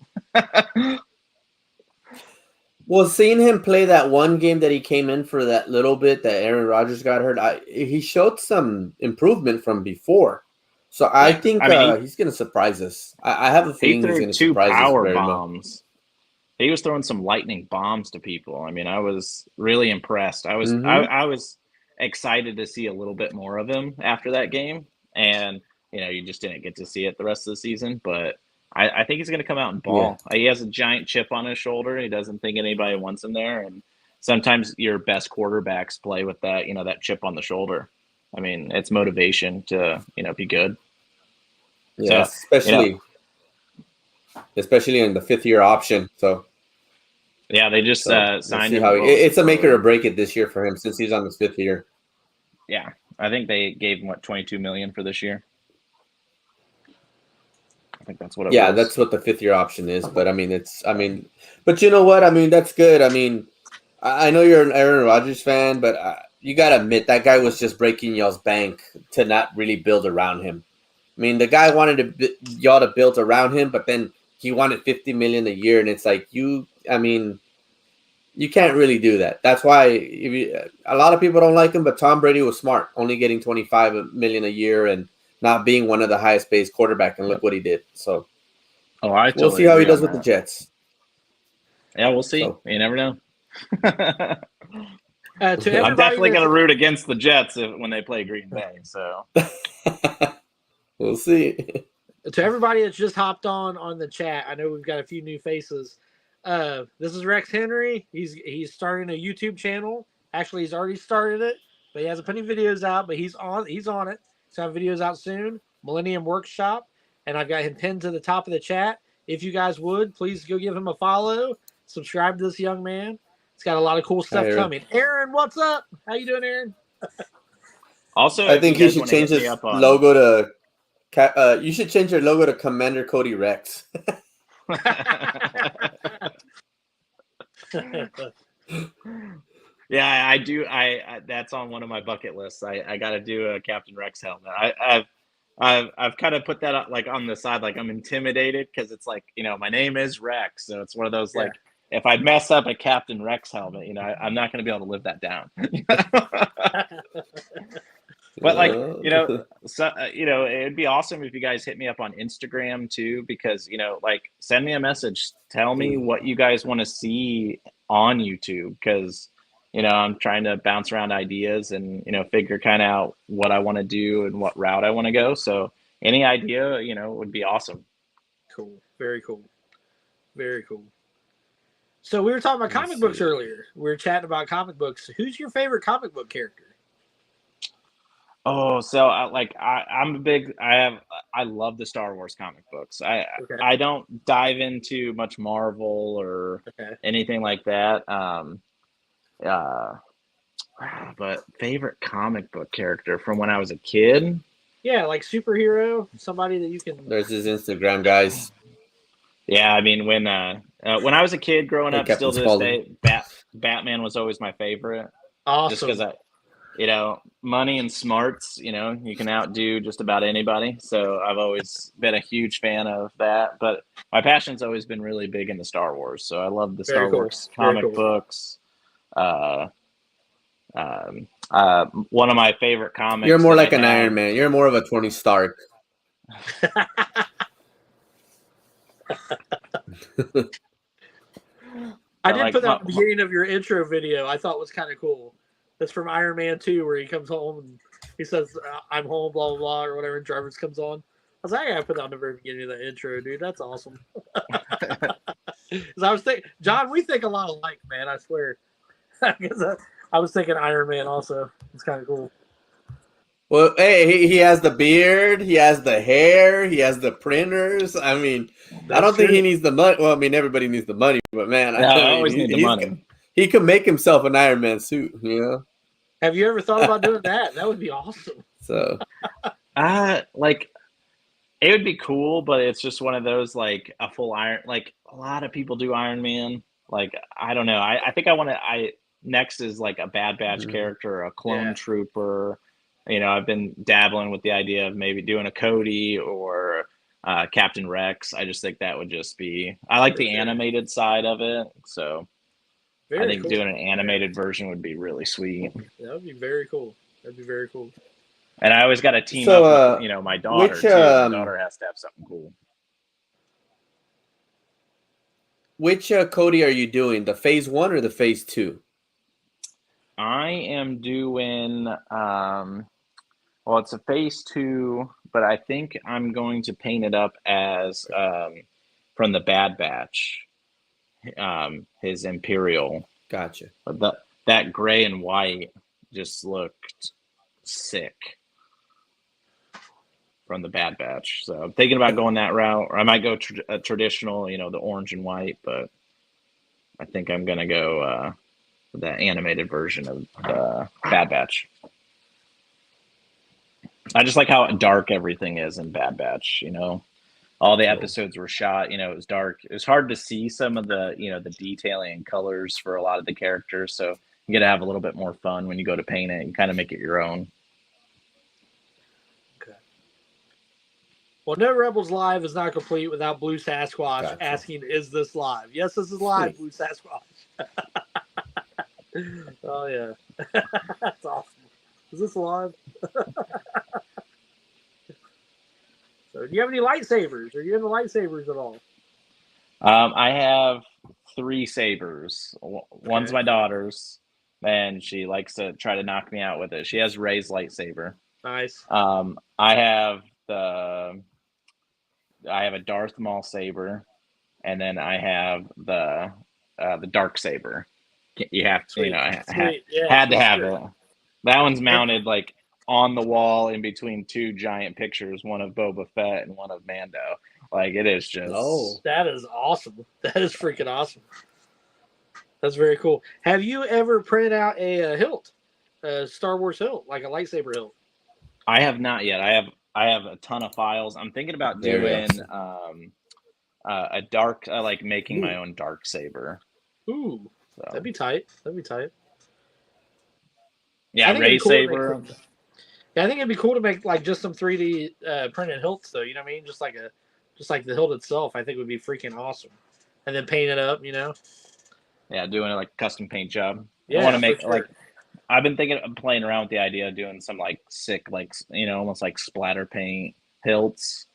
Well, seeing him play that one game that he came in for that little bit that Aaron Rodgers got hurt, he showed some improvement from before. So I think he's going to surprise us. I have a feeling he's going to surprise us very bombs. He was throwing some lightning bombs to people. I mean, I was really impressed. I was I was excited to see a little bit more of him after that game, and you just didn't get to see it the rest of the season. But I think he's going to come out and ball. Yeah. He has a giant chip on his shoulder. He doesn't think anybody wants him there, and sometimes your best quarterbacks play with that that chip on the shoulder. I mean, it's motivation to be good. Yeah, so, especially in the 5th-year option. So yeah, they just signed him. It's a make or break it this year for him since he's on his 5th year. Yeah, I think they gave him $22 million for this year. I think that's what it was. Yeah, that's what the 5th-year option is. But but you know what? I mean, that's good. I mean, I know you're an Aaron Rodgers fan, but you got to admit that guy was just breaking y'all's bank to not really build around him. I mean, the guy wanted y'all to build around him, but then he wanted $50 million a year, and it's like you can't really do that. That's why a lot of people don't like him, but Tom Brady was smart, only getting $25 million a year and not being one of the highest paid quarterbacks, and look what he did. So, we'll see how he does with the Jets. Yeah, we'll see. So, you never know. I'm definitely going to root against the Jets when they play Green Bay. So. We'll see. To everybody that's just hopped on the chat, I know we've got a few new faces. This is Rex Henry. He's starting a YouTube channel. Actually, he's already started it, but he hasn't put any videos out. But he's on it. He's going to have videos out soon. Millennium Workshop, and I've got him pinned to the top of the chat. If you guys would, please go give him a follow. Subscribe to this young man. He's got a lot of cool stuff coming. Aaron, what's up? How you doing, Aaron? Also, I think he should change his logo to. You should change your logo to Commander Cody Rex. Yeah, I do. I that's on one of my bucket lists. I got to do a Captain Rex helmet. I've kind of put that up, like on the side, like I'm intimidated because it's like my name is Rex, so it's one of those like if I mess up a Captain Rex helmet, I'm not going to be able to live that down. But like, it'd be awesome if you guys hit me up on Instagram too, because, like send me a message, tell me what you guys want to see on YouTube. Cause, I'm trying to bounce around ideas and, figure kind of out what I want to do and what route I want to go. So any idea, would be awesome. Cool. Very cool. Very cool. So we were talking about comic books earlier. We were chatting about comic books. Who's your favorite comic book character? Oh, so I'm a big. I love the Star Wars comic books. I don't dive into much Marvel or anything like that. But favorite comic book character from when I was a kid. Yeah, like superhero, somebody that you can. There's his Instagram, guys. Yeah, I mean when I was a kid growing up, still to this day, Batman was always my favorite. Awesome. Just because money and smarts, you can outdo just about anybody. So I've always been a huge fan of that. But my passion's always been really big into Star Wars. So I love the Star Wars comic books. One of my favorite comics. You're more like an Iron Man. You're more of a Tony Stark. I did put that at the beginning of your intro video. I thought was kind of cool. That's from Iron Man 2, where he comes home and he says, "I'm home," blah blah blah, or whatever. And Jarvis comes on. I was like, I gotta put that on the very beginning of the intro, dude. That's awesome. I was thinking, John, we think a lot alike, man. I swear. Because I was thinking Iron Man also. It's kind of cool. Well, hey, he has the beard, he has the hair, he has the printers. I mean, I don't think he needs the money. Well, I mean, everybody needs the money, but man, Yeah, I mean, always need the money. He could make himself an Iron Man suit, you know. Have you ever thought about doing that? That would be awesome. So, like, it would be cool, but it's just one of those like a full Iron. Like a lot of people do Iron Man. Like I don't know. I think I want to. Next is like a Bad Batch character, a clone trooper. You know, I've been dabbling with the idea of maybe doing a Cody or Captain Rex. I just think that would just be. I like the animated side of it, so I think doing an animated version would be really sweet. That would be very cool. That'd be very cool. And I always got to team up with, my daughter too. My daughter has to have something cool. Which Cody are you doing? The Phase 1 or the Phase 2? I am doing well, it's a Phase 2, but I think I'm going to paint it up as from the Bad Batch. His Imperial. Gotcha. But that gray and white just looked sick from the Bad Batch. So I'm thinking about going that route, or I might go traditional, the orange and white, but I think I'm going to go the animated version of the Bad Batch. I just like how dark everything is in Bad Batch, all the episodes were shot, it was dark. It was hard to see some of the, the detailing and colors for a lot of the characters. So you get to have a little bit more fun when you go to paint it and kind of make it your own. Okay. Well, No Rebels Live is not complete without Blue Sasquatch asking, is this live? Yes, this is live, Blue Sasquatch. Oh, yeah. That's awesome. Is this live? So, do you have any lightsabers? Are you into lightsabers at all? I have 3 sabers. One's my daughter's, and she likes to try to knock me out with it. She has Rey's lightsaber. Nice. I have a Darth Maul saber, and then I have the dark saber. You have to, had to have it. That one's mounted like on the wall in between 2 giant pictures, one of Boba Fett and one of Mando. Like it is just. Oh, that is awesome. That is freaking awesome. That's very cool. Have you ever printed out a hilt, a Star Wars hilt, like a lightsaber hilt? I have not yet. I have a ton of files. I'm thinking about doing a dark, like making my own dark saber. Ooh, so. That'd be tight. Yeah, Rey saber. Yeah, I think it'd be cool to make like just some 3D printed hilts, though. You know what I mean? Just like the hilt itself. I think would be freaking awesome. And then paint it up. Yeah, doing it like a custom paint job. Yeah, I want to make like. I've been thinking of playing around with the idea of doing some like sick, like almost like splatter paint hilts.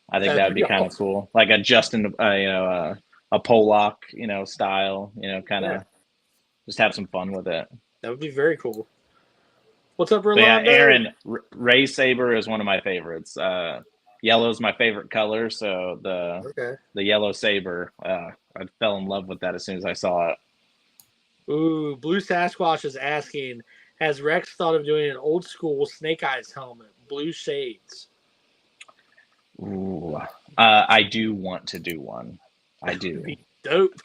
I think that would be kind of cool, like a Justin, a Pollock, style, kind of just have some fun with it. That would be very cool. What's up, Rolando? Yeah, Aaron, Rey saber is one of my favorites. Yellow is my favorite color, so the yellow saber, I fell in love with that as soon as I saw it. Ooh, Blue Sasquatch is asking, has Rex thought of doing an old school Snake Eyes helmet, blue shades? Ooh, I do want to do one. I do. Be dope.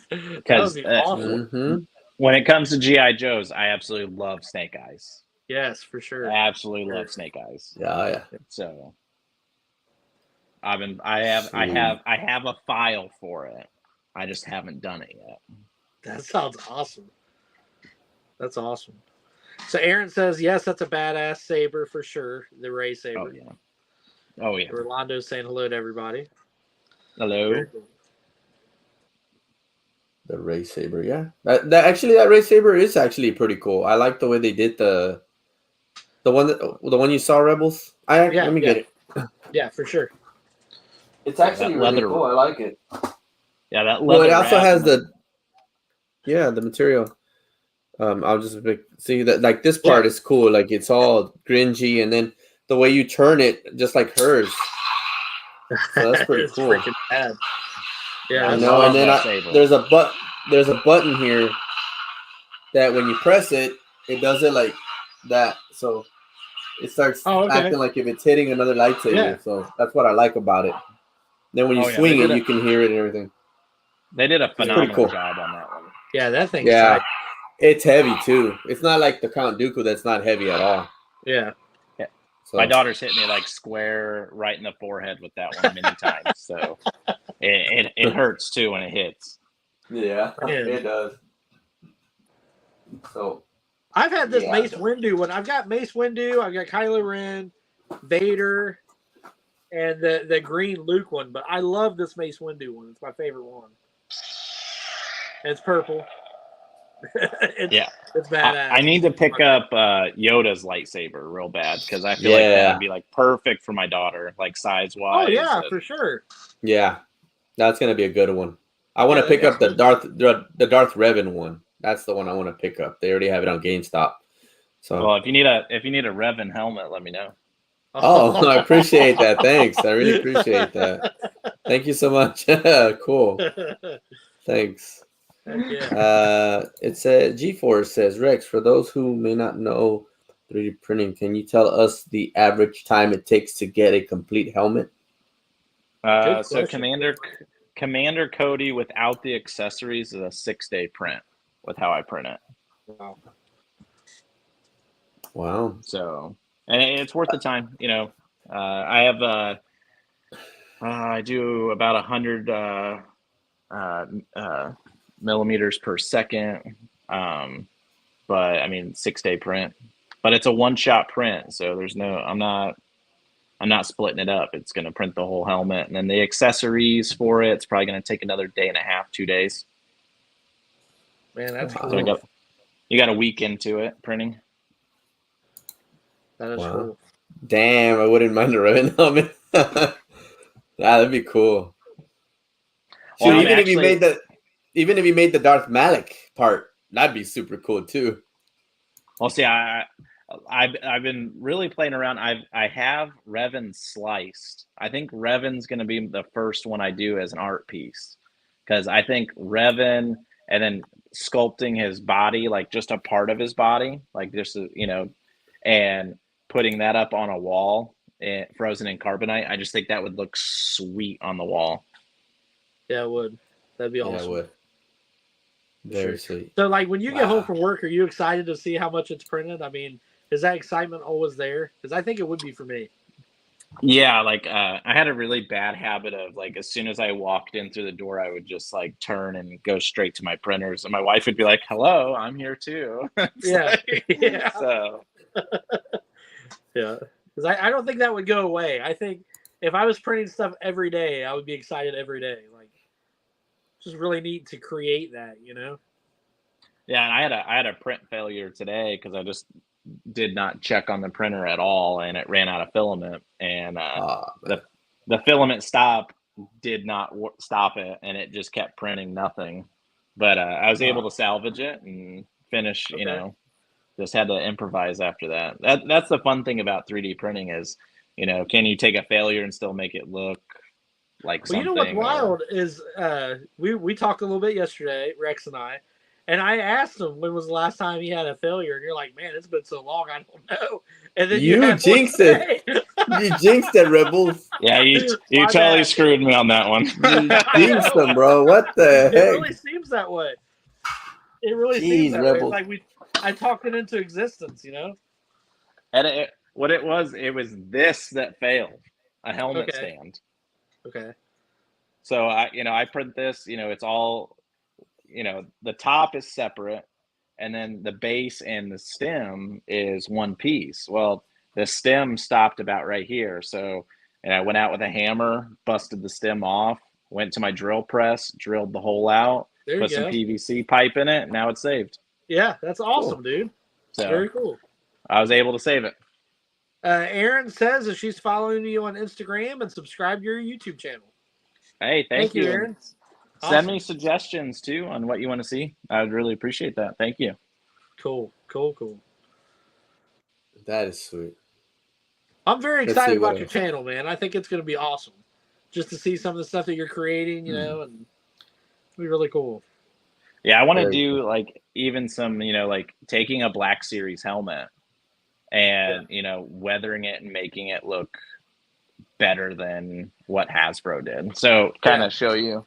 Because awesome. When it comes to G.I. Joes, I absolutely love Snake Eyes. Yes, for sure. I absolutely love Snake Eyes. Yeah. So I have a file for it. I just haven't done it yet. That sounds awesome. That's awesome. So Aaron says, yes, that's a badass saber for sure. The Rey saber. Oh, yeah. Orlando's saying hello to everybody. Hello. The Rey saber, yeah. That Rey saber is actually pretty cool. I like the way they did the one you saw, Rebels. Let me get it. Yeah, for sure. It's actually really cool. I like it. Yeah, that leather. Well, it also has the material. I'll just see that like this part is cool. Like it's all gringy, and then the way you turn it, just like hers. So that's pretty cool. Freaking bad. Yeah, I know. And then there's a button here that when you press it, it does it like that. So it starts Oh, okay. acting like if it's hitting another lightsaber. Yeah. So that's what I like about it. Then when you Oh, yeah, swing they it, did you can hear it and everything. They did a pretty phenomenal cool. job on that one. Yeah, that thing's Yeah, tight. it's heavy too. It's not like the Count Dooku that's not heavy at all. Yeah. So My daughter's hit me like square right in the forehead with that one many times. So it hurts too when it hits. yeah, Yeah. it does. So I've had this Yeah. Mace Windu one. I've got Mace Windu. I've got Kylo Ren, Vader, and the green Luke one. But I love this Mace Windu one. It's my favorite one. It's purple. Yeah. It's badass. I need to pick up Yoda's lightsaber real bad because I feel like Yeah. that would be like perfect for my daughter, like size wise. Oh yeah, for sure. yeah, that's gonna be a good one. I want to Yeah, pick that's up the good. Darth Revan one. That's the one I want to pick up. They already have it on GameStop. So Well, if you need a Revan helmet, let me know. oh, I appreciate that. Thanks. I really appreciate that. Thank you so much. Cool. Thanks. Yeah. It says G-Force says Rex. For those who may not know 3D printing, can you tell us the average time it takes to get a complete helmet? Good So question. Commander Cody without the accessories is a 6-day print with how I print it. Wow. Wow. So, and it's worth the time. You know, I have I do about 100 millimeters per second. But I mean, 6-day print, but it's a one-shot print. So there's no, I'm not splitting it up. It's going to print the whole helmet, and then the accessories for it, it's probably going to take another day and a half, 2 days. Man, that's Wow. cool. So you got a week into it printing. That is Wow. cool. Damn, I wouldn't mind a Revan helmet. That'd be cool. Well, Shoot, I'm even if you actually- made the Darth Malik part, that'd be super cool too. Well, see, I've been really playing around. I have Revan sliced. I think Revan's going to be the first one I do as an art piece, because I think Revan and then sculpting his body, like just a part of his body, like just and putting that up on a wall, frozen in carbonite. I just think that would look sweet on the wall. Yeah, it would. That'd be Yeah, awesome. I would. Very sweet. So, like, when you get home Wow. from work, are you excited to see how much it's printed? I mean, is that excitement always there? Because I think it would be for me. Yeah, like I had a really bad habit of, like, as soon as I walked in through the door, I would just like turn and go straight to my printers, and my wife would be like, "Hello, I'm here too." It's Yeah. like- Yeah. So Yeah. Because I don't think that would go away. I think if I was printing stuff every day, I would be excited every day. Like, it's just really neat to create that, you know? yeah, and I had a print failure today because I just did not check on the printer at all, and it ran out of filament, and the filament stop did not stop it, and it just kept printing nothing. But I was able to salvage it and finish. Okay. You know, just had to improvise after that. That's the fun thing about 3D printing is, can you take a failure and still make it look like Well, something? you know what's wild is we talked a little bit yesterday, Rex and I asked him when was the last time he had a failure, and you're like, man, it's been so long, I don't know. And then You had one jinxed today. You jinxed it, Rebels. Yeah, you My totally bad. screwed me on that one. You jinxed them, bro. What the It heck? really seems that way. It really Jeez, seems that way. Rebels. It's like I talked it into existence, you know? And what it was this that failed, a helmet Okay. stand. Okay. So I print this, it's all, the top is separate, and then the base and the stem is one piece. Well, the stem stopped about right here. So, and I went out with a hammer, busted the stem off, went to my drill press, drilled the hole out, There put you some go. PVC pipe in it. Now it's saved. Yeah, that's awesome, dude. So Very cool. I was able to save it. Erin says that she's following you on Instagram and subscribe to your YouTube channel. Hey, thank you. Erin. Send Awesome. me suggestions too on what you want to see. I would really appreciate that. Thank you. Cool. That is sweet. I'm very Let's excited see what about your else. channel, man. I think it's going to be awesome. Just to see some of the stuff that you're creating, Hmm. you know, and it'll be really cool. Yeah, I want to Very do like even some, like taking a Black Series helmet and weathering it and making it look better than what Hasbro did. So kind of show you,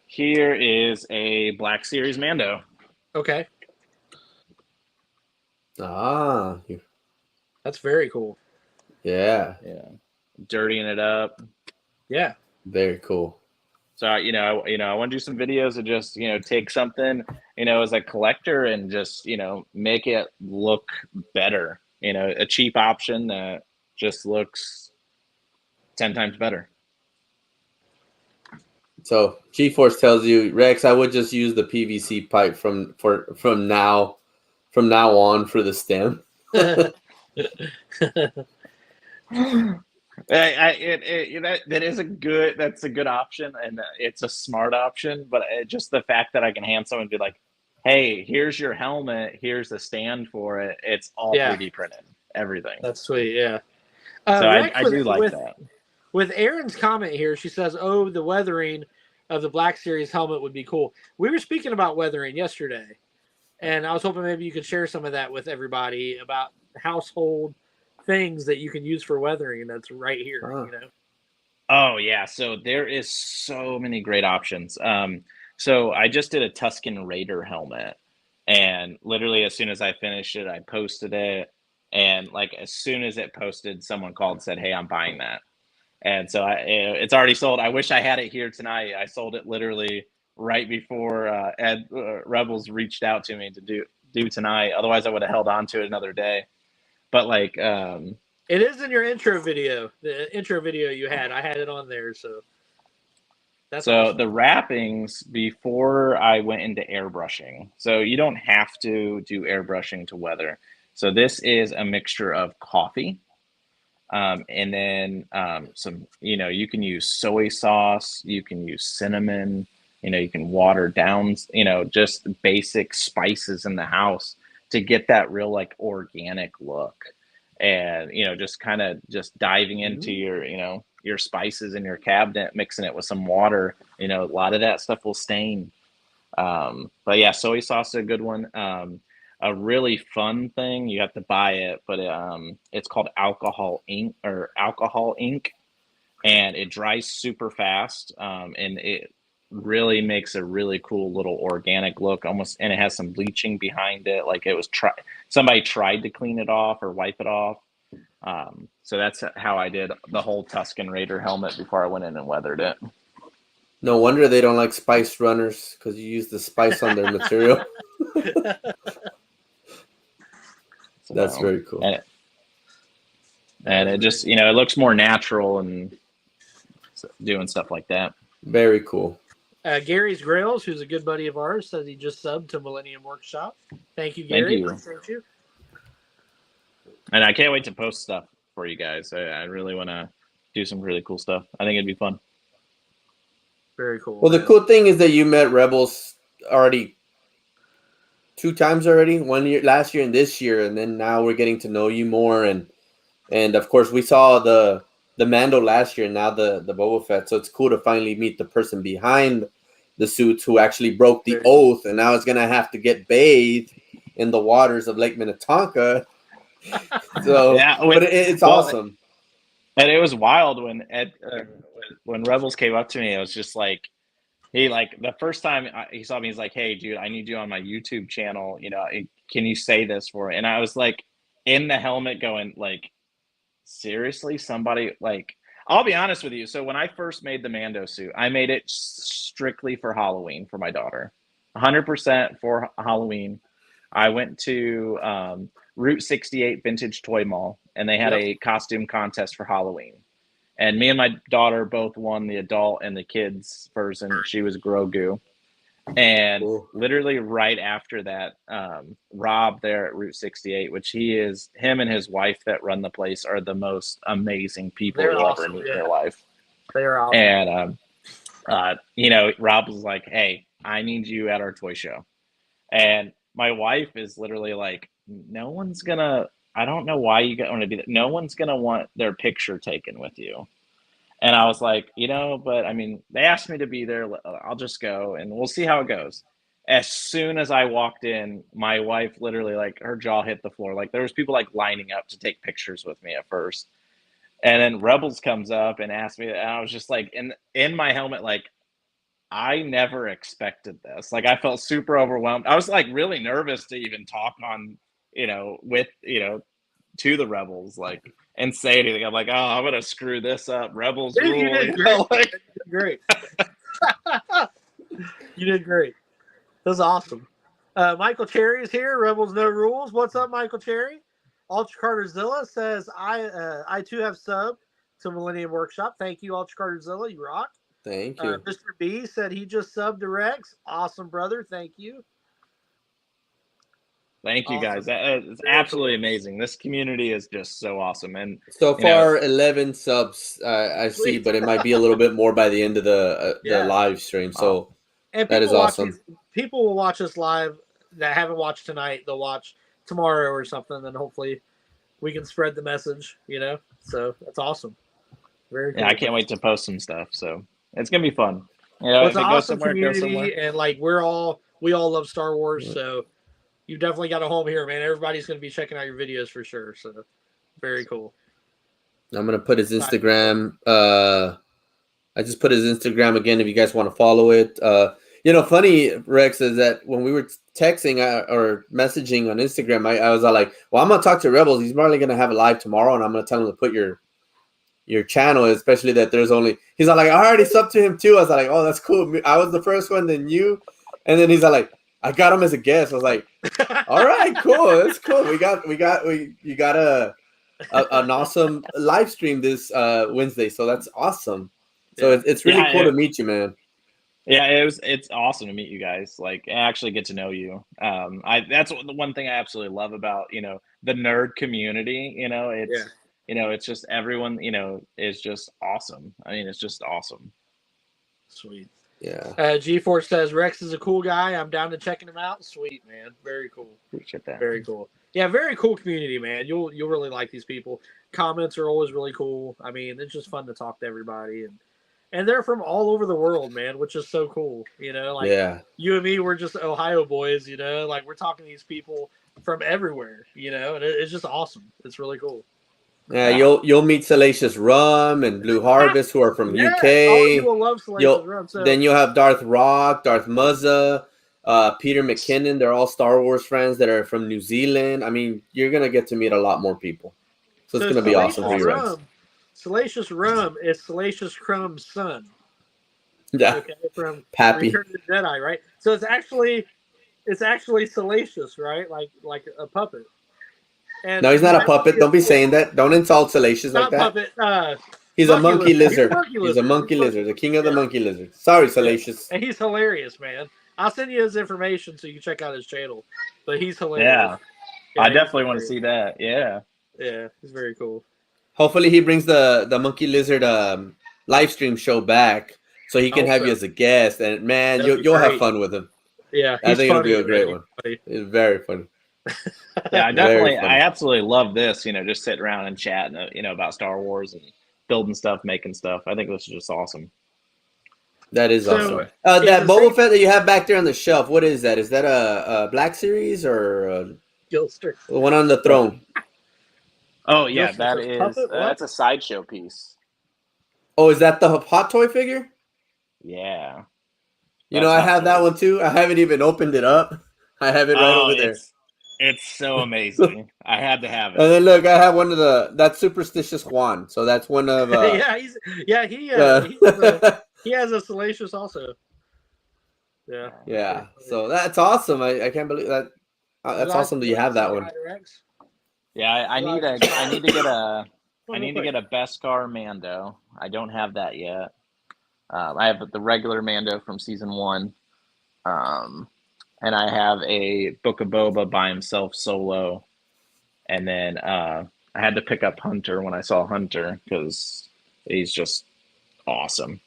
here is a Black Series Mando. Okay. That's very cool. Yeah. Dirtying it up. Yeah. Very cool. So I want to do some videos of just take something as a collector and just make it look better. A cheap option that just looks 10 times better. So G-Force tells you, Rex, I would just use the PVC pipe from now on for the stem. That is that's a good option, and it's a smart option. But just the fact that I can hand someone and be like, "Hey, here's your helmet. Here's the stand for it. It's all 3D printed, everything." That's sweet. Yeah. So I do like that. With Erin's comment here, she says, "Oh, the weathering of the Black Series helmet would be cool." We were speaking about weathering yesterday, and I was hoping maybe you could share some of that with everybody about household things that you can use for weathering. That's right here. Oh yeah, so there is so many great options. So I just did a Tusken Raider helmet, and literally as soon as I finished it, I posted it, and like as soon as it posted, someone called and said, "Hey, I'm buying that." And so it's already sold. I wish I had it here tonight. I sold it literally right before Rebels reached out to me to do tonight. Otherwise, I would have held on to it another day. But like, it is in your intro video. The intro video you had, I had it on there. So that's awesome. The wrappings before I went into airbrushing. So you don't have to do airbrushing to weather. So this is a mixture of coffee. And then some, you can use soy sauce, you can use cinnamon, you can water down, just basic spices in the house to get that real like organic look. And, just kind of just diving into your spices in your cabinet, mixing it with some water, a lot of that stuff will stain. But yeah, soy sauce is a good one. A really fun thing, you have to buy it, but it's called alcohol ink, and it dries super fast, and it really makes a really cool little organic look, almost, and it has some bleaching behind it, like it was somebody tried to clean it off or wipe it off. So that's how I did the whole Tusken Raider helmet before I went in and weathered it. No wonder they don't like spice runners, because you use the spice on their material. That's very cool. And it just, it looks more natural and doing stuff like that. Very cool. Gary's Grails, who's a good buddy of ours, says he just subbed to Millennium Workshop. Thank you, Gary. Thank you. And I can't wait to post stuff for you guys. I really want to do some really cool stuff. I think it'd be fun. Very cool. Well, the cool thing is that you met Rebels already 2 times already, last year and this year, and then now we're getting to know you more, and of course we saw the Mando last year, and now the Boba Fett. So it's cool to finally meet the person behind the suits who actually broke the oath, and now it's gonna have to get bathed in the waters of Lake Minnetonka. So yeah, but it's awesome. And it was wild when Rebels came up to me. It was just like, the first time he saw me, he's like, "Hey, dude, I need you on my YouTube channel. Can you say this for me?" And I was like, in the helmet, going like, "Seriously, somebody like." I'll be honest with you. So when I first made the Mando suit, I made it strictly for Halloween for my daughter, 100% for Halloween. I went to Route 68 Vintage Toy Mall, and they had a costume contest for Halloween. And me and my daughter both won the adult and the kids version. She was Grogu. And literally right after that, Rob there at Route 68, which him and his wife that run the place are the most amazing people you'll ever meet in your life. They're awesome. And, Rob was like, "Hey, I need you at our toy show." And my wife is literally like, I don't know why you want to be there. No one's going to want their picture taken with you. And I was like, but I mean, they asked me to be there. I'll just go and we'll see how it goes. as soon as I walked in, my wife literally like her jaw hit the floor. Like there was people like lining up to take pictures with me at first. And then Rebels comes up and asks me, and I was just like in my helmet, like I never expected this. Like I felt super overwhelmed. I was like really nervous to even talk on, with, to the Rebels, like, and say anything. I'm like, oh, I'm gonna screw this up. Rebels Dude, rule. you did great. Great. You did great. That was awesome. Michael Cherry is here. Rebels No Rules. What's up, Michael Cherry? Ultra Carterzilla says, I too have subbed to Millennium Workshop. Thank you, Ultra Carterzilla. You rock. Thank you. Mr. B said he just subbed to Rex. Awesome, brother. Thank you. Thank you, guys. That is absolutely amazing. This community is just so awesome. And so far, 11 subs I see, but it might be a little bit more by the end of the live stream. So and that is awesome. People will watch us live that haven't watched tonight. They'll watch tomorrow or something. Then hopefully we can spread the message, So that's awesome. Very cool. Yeah, I can't wait to post some stuff. So it's going to be fun. It's an awesome community. And like we all love Star Wars. So you've definitely got a home here, man. Everybody's going to be checking out your videos for sure. So very cool. I'm going to put his Instagram. I just put his Instagram again if you guys want to follow it. Funny, Rex, is that when we were texting or messaging on Instagram, I was all like, well, I'm going to talk to Rebels. He's probably going to have a live tomorrow, and I'm going to tell him to put your channel, especially that there's only – he's all like, I already subbed to him too. I was like, oh, that's cool. I was the first one, then you. And then he's all like, I got him as a guest. I was like, all right, cool. That's cool. You got an awesome live stream this Wednesday. So that's awesome. So it's really cool to meet you, man. Yeah, it's awesome to meet you guys. Like actually get to know you. That's the one thing I absolutely love about, the nerd community, it's just everyone, is just awesome. I mean, it's just awesome. Sweet. Yeah. G4 says Rex is a cool guy. I'm down to checking him out. Sweet, man. Very cool. Appreciate that. Very cool. Yeah, very cool community, man. You'll really like these people. Comments are always really cool. I mean, it's just fun to talk to everybody, and they're from all over the world, man, which is so cool. You and me, we're just Ohio boys. Like we're talking to these people from everywhere. And it's just awesome. It's really cool. Yeah, you'll meet Salacious Rum and Blue Harvest, who are from UK. You will love Salacious Rum. So. Then you'll have Darth Rock, Darth Muzza, Peter McKinnon. They're all Star Wars fans that are from New Zealand. I mean, you're gonna get to meet a lot more people. So it's gonna be awesome for you, Rex. Salacious Rum is Salacious Crumb's son. Yeah, okay, from Pappy. Return of the Jedi, right? So it's actually Salacious, right? Like a puppet. And no, he's not a puppet. Don't be saying that. Don't insult Salacious like that. Puppet, he's a monkey lizard. He's a monkey lizard. The king of the monkey lizards. Sorry, Salacious. And he's hilarious, man. I'll send you his information so you can check out his channel. But he's hilarious. Yeah, I definitely want to see that. Yeah. Yeah, he's very cool. Hopefully he brings the monkey lizard live stream show back so he can have you as a guest. And man, you'll have fun with him. Yeah, I think it'll be a great one. It's very funny. Yeah, I absolutely love this, just sitting around and chatting, about Star Wars and building stuff, making stuff. I think this is just awesome. That is awesome. That Boba Fett that you have back there on the shelf, what is that? Is that a Black Series or Gilster? The one on the throne? Oh, yeah, that's a sideshow piece. Oh, is that the Hot Toy figure? Yeah. I have that one too. I haven't even opened it up. I have it right over there. It's so amazing. I had to have it. And then look, I have one of that's Superstitious Juan. So that's one of he has a Salacious also. Yeah. Yeah. So that's awesome. I can't believe that. That's awesome that you have that one. Yeah, I need to get a Beskar Mando. I don't have that yet. I have the regular Mando from season 1. And I have a Book of Boba by himself solo. And then I had to pick up Hunter when I saw Hunter because he's just awesome.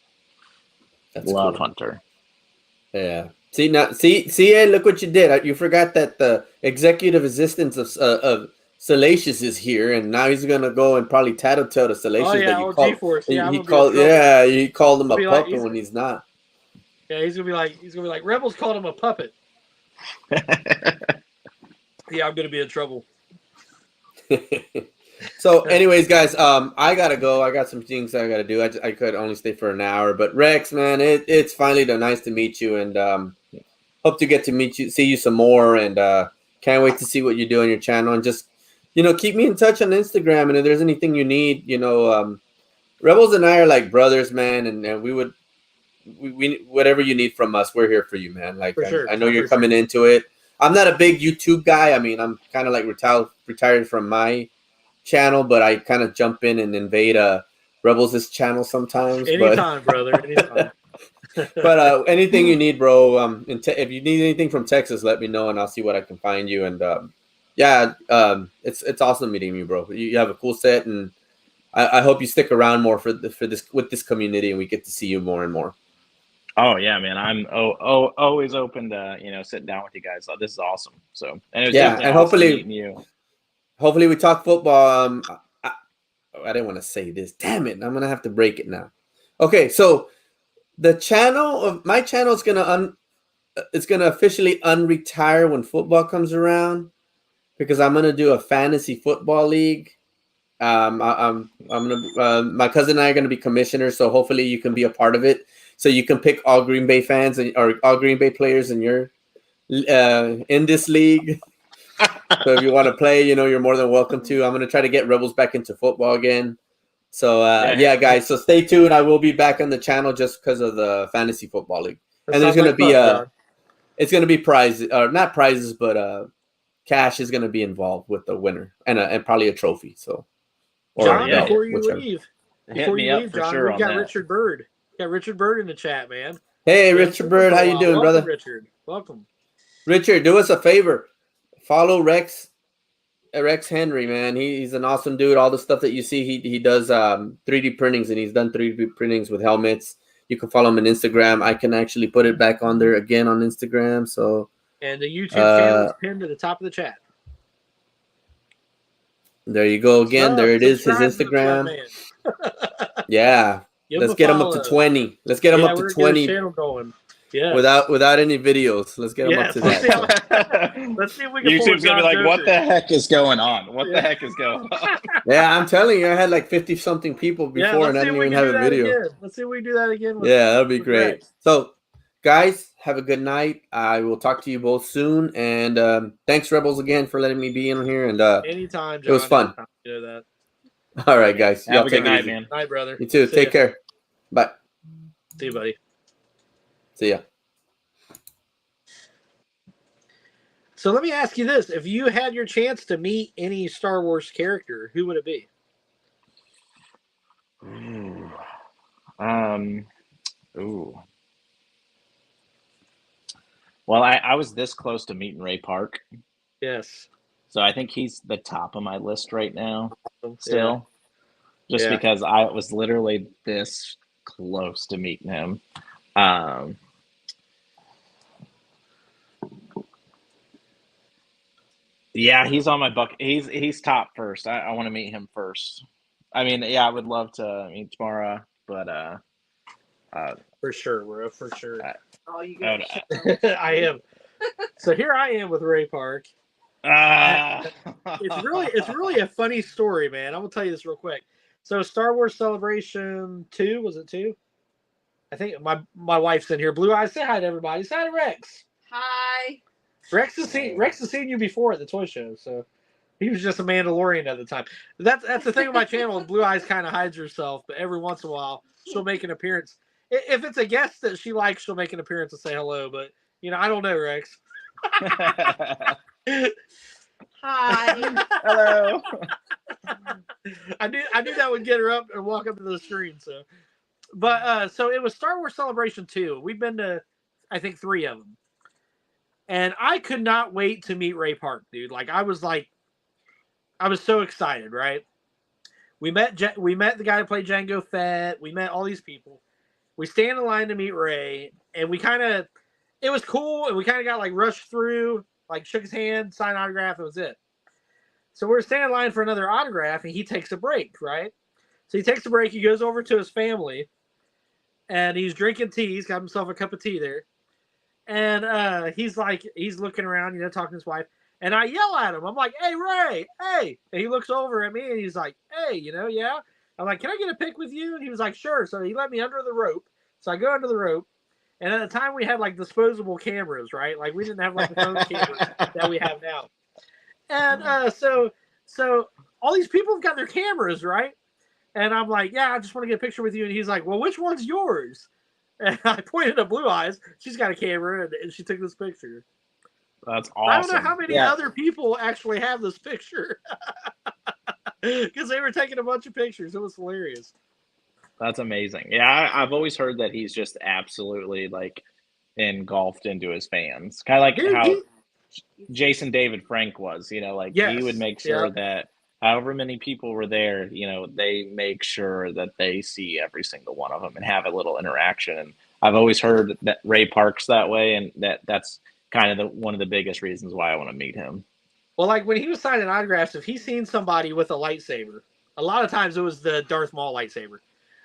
Love cool. Hunter. Yeah. See, look what you did. You forgot that the executive assistant of Salacious is here, and now he's gonna go and probably tattletale to Salacious that you called. He called him a puppet when he's not. Yeah, he's gonna be like Rebels called him a puppet. Yeah, I'm gonna be in trouble. So, anyways, guys, I gotta go. I got some things I gotta do. I could only stay for an hour, but Rex, man, it's finally nice to meet you, and hope to get to see you some more, and can't wait to see what you do on your channel, and just keep me in touch on Instagram, and if there's anything you need, Rebels and I are like brothers, man, and we whatever you need from us, we're here for you, man. Like For sure. I know you're For coming sure. into it. I'm not a big YouTube guy. I mean, I'm kind of like retired from my channel, but I kind of jump in and invade Rebels' channel sometimes. Anytime, brother. Anytime. But anything you need, bro. If you need anything from Texas, let me know, and I'll see what I can find you. And it's awesome meeting you, bro. You have a cool set, and I hope you stick around more for this with this community, and we get to see you more and more. Oh yeah, man. I'm always open to sitting down with you guys. This is awesome. So and it was Yeah, definitely and awesome meeting you. Hopefully we talk football. I didn't want to say this. Damn it! I'm gonna have to break it now. Okay, so the my channel is gonna officially unretire when football comes around, because I'm gonna do a fantasy football league. I'm gonna my cousin and I are gonna be commissioners, so hopefully you can be a part of it. So you can pick all Green Bay fans or all Green Bay players in your in this league. So if you want to play, you're more than welcome to. I'm going to try to get Rebels back into football again. So yeah, guys. So stay tuned. I will be back on the channel just because of the fantasy football league. And there's going to be it's going to be prizes, or not prizes, but cash is going to be involved with the winner, and probably a trophy. So, John, yeah, before you whichever. leave, Hit me up for John, sure we on got that. Richard Bird. We got Richard Bird in the chat, man. Hey, Richard Bird, how you doing, Welcome, brother? Richard, welcome. Richard, do us a favor. Follow Rex Henry, man. He's an awesome dude. All the stuff that you see, he does 3D printings, and he's done 3D printings with helmets. You can follow him on Instagram. I can actually put it back on there again on Instagram. So, And the YouTube channel is pinned to the top of the chat. There you go again. There it is, his Subscribe to the Instagram. Yeah. Give Let's a get him up to follow. 20. Let's get him up to we're gonna get 20 his channel going. Yeah. without any videos. Let's get him up to that. Let's see if we can YouTube's pull gonna be like, John what Joker. the heck is going on? What the heck is going on? Yeah, I'm telling you, I had like 50 something people before, and I didn't even have a video. Again. Let's see if we can do that again. Yeah, that'll be with great. Rex. So, guys, have a good night. I will talk to you both soon. And thanks, Rebels, again for letting me be in here. And Anytime, John. it was fun. Anytime. You know that. All right, guys. Have Y'all a take good it night, easy. man. Night, brother. You too. See Take ya. care. Bye. See you, buddy. See ya. So let me ask you this: if you had your chance to meet any Star Wars character, who would it be? Ooh. Well, I was this close to meeting Ray Park, Yes. so I think he's the top of my list right now. Yeah. Still, just Yeah. because I was literally this close to meeting him. Yeah, he's on my bucket. He's top first. I want to meet him first. I mean, yeah, I would love to meet Tamara, but For sure, bro. For sure. Oh, you I got would- I am. So here I am with Ray Park. It's really a funny story, man. I'm gonna tell you this real quick. So Star Wars Celebration 2, was it 2? I think my wife's in here. Blue Eyes, say hi to everybody. Say hi to Rex. Hi. Rex has seen you before at the toy show, so he was just a Mandalorian at the time. That's the thing with my channel. Blue Eyes kind of hides herself, but every once in a while she'll make an appearance. If it's a guest that she likes, she'll make an appearance and say hello. But I don't know, Rex. Hi. Hello. I knew that would get her up and walk up to the screen. So, but so it was Star Wars Celebration 2. We've been to, I think, 3 of them, and I could not wait to meet Ray Park, dude. I was so excited, right? We met the guy who played Jango Fett. We met all these people. We stand in line to meet Ray, and it was cool, and we kind of got rushed through, shook his hand, signed autograph, and was it. So we're standing in line for another autograph, and he takes a break, right? So he takes a break, he goes over to his family, and he's drinking tea. He's got himself a cup of tea there. And he's looking around, talking to his wife. And I yell at him. I'm like, "Hey, Ray, hey!" And he looks over at me and he's like, "Hey, yeah." I'm like, "Can I get a pic with you?" And he was like, "Sure." So he let me under the rope. So I go under the rope. And at the time we had like disposable cameras, right? Like we didn't have like the phone cameras that we have now. And so all these people have got their cameras, right? And I'm like, "Yeah, I just want to get a picture with you." And he's like, "Well, which one's yours?" And I pointed at Blue Eyes. She's got a camera, and she took this picture. That's awesome. I don't know how many other people actually have this picture. Because they were taking a bunch of pictures. It was hilarious. That's amazing. Yeah, I've always heard that he's just absolutely like engulfed into his fans. Kind of like how Jason David Frank was, he would make sure that however many people were there, they make sure that they see every single one of them and have a little interaction. And I've always heard that Ray Park's that way, and that's kind of one of the biggest reasons why I want to meet him. Well, like when he was signing autographs, if he's seen somebody with a lightsaber, a lot of times it was the Darth Maul lightsaber,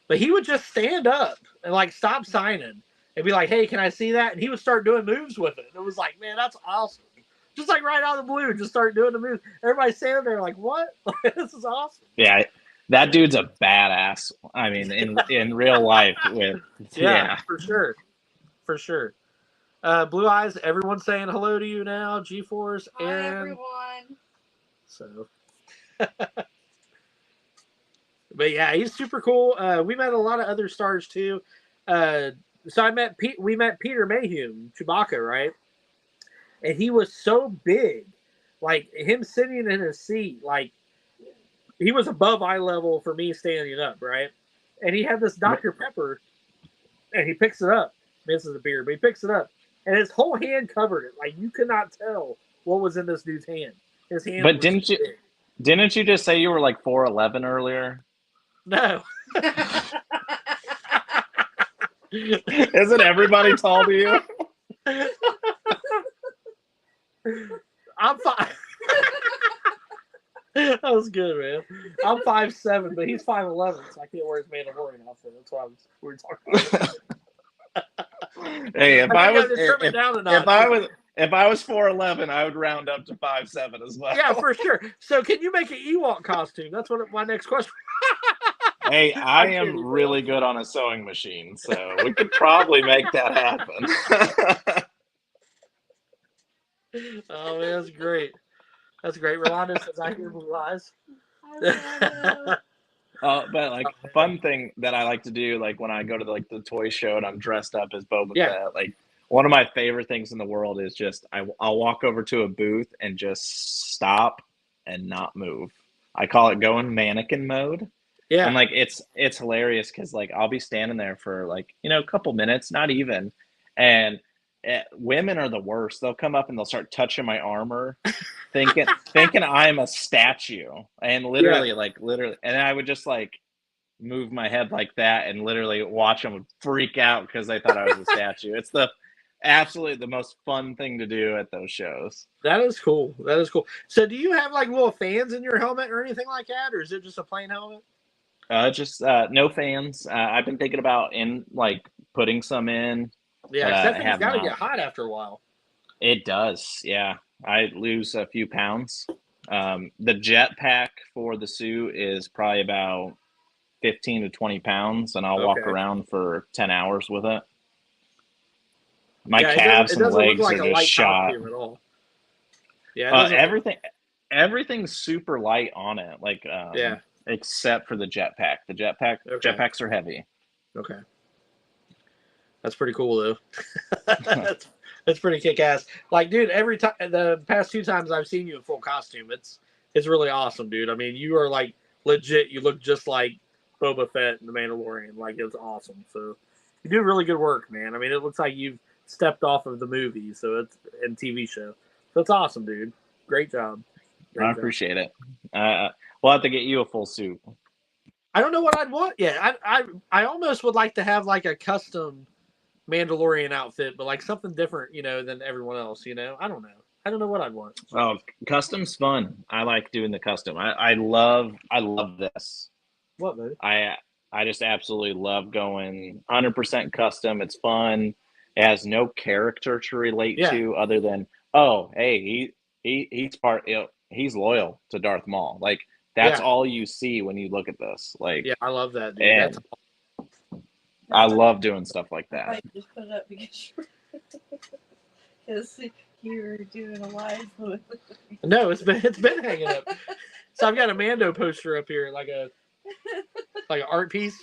but he would just stand up and like stop signing and be like, "Hey, can I see that?" And he would start doing moves with it. It was like, man, that's awesome. Just like right out of the blue, just start doing the moves. Everybody's standing there like, "What? This is awesome." Yeah, that dude's a badass. I mean, in real life, for sure, for sure. Blue Eyes, everyone's saying hello to you now. G-Force, Hi, Aaron. everyone. So, but yeah, he's super cool. We met a lot of other stars too. So we met Peter Mayhew, Chewbacca, right? And he was so big, like him sitting in his seat, like he was above eye level for me standing up, right? And he had this Dr. Pepper, and he picks it up. This is a beer, but he picks it up. And his whole hand covered it. Like you could not tell what was in this dude's hand. His hand. But didn't you just say you were like 4'11" earlier? No. Isn't everybody tall to you? I'm 5. That was good, man. I'm 5'7", but he's 5'11", so I can't wear his Mandalorian outfit. That's why we were talking about. Hey, if I was 4'11", I would round up to 5'7" as well. Yeah, for sure. So, can you make an Ewok costume? That's what my next question. Hey, I am really good on a sewing machine, so we could probably make that happen. Oh man, that's great. That's great. Rolando says, "I hear Blue Eyes." But like fun thing that I like to do, like when I go to the toy show and I'm dressed up as Boba Fett, like one of my favorite things in the world is just I'll walk over to a booth and just stop and not move. I call it going mannequin mode. Yeah, and like it's hilarious because like I'll be standing there for like a couple minutes, not even, and women are the worst. They'll come up and they'll start touching my armor, thinking I'm a statue, and literally, and I would just like move my head like that and literally watch them freak out because they thought I was a statue. It's absolutely the most fun thing to do at those shows. That is cool. So, do you have like little fans in your helmet or anything like that, or is it just a plain helmet? Just no fans. I've been thinking about putting some in. Yeah, that thing's got to get hot after a while. It does, yeah. I lose a few pounds. The jetpack for the suit is probably about 15 to 20 pounds, and I'll walk around for 10 hours with it. My calves and legs are just shot. At all. Yeah, everything's super light on it. Except for the jetpack. The jetpacks are heavy. Okay. That's pretty cool though. That's pretty kick-ass. Like, dude, every time the past 2 times I've seen you in full costume, it's really awesome, dude. I mean, you are like legit. You look just like Boba Fett and the Mandalorian. Like, it's awesome. So you do really good work, man. I mean, it looks like you've stepped off of the movie, so it's and TV show. So it's awesome, dude. Great job. I appreciate it. We'll have to get you a full suit. I don't know what I'd want yet. I almost would like to have like a custom Mandalorian outfit, but like something different, than everyone else. I don't know. I don't know what I'd want. Oh, custom's fun. I like doing the custom. I love this. What, man? I just absolutely love going 100% custom. It's fun. It has no character to relate Yeah. to other than, oh, hey, he's part. He's loyal to Darth Maul. Like that's Yeah. all you see when you look at this. Like, Yeah, I love that, dude. and That's I love doing stuff like I that. just put it up because you were doing a live with no, it's been hanging up. So I've got a Mando poster up here, like an art piece,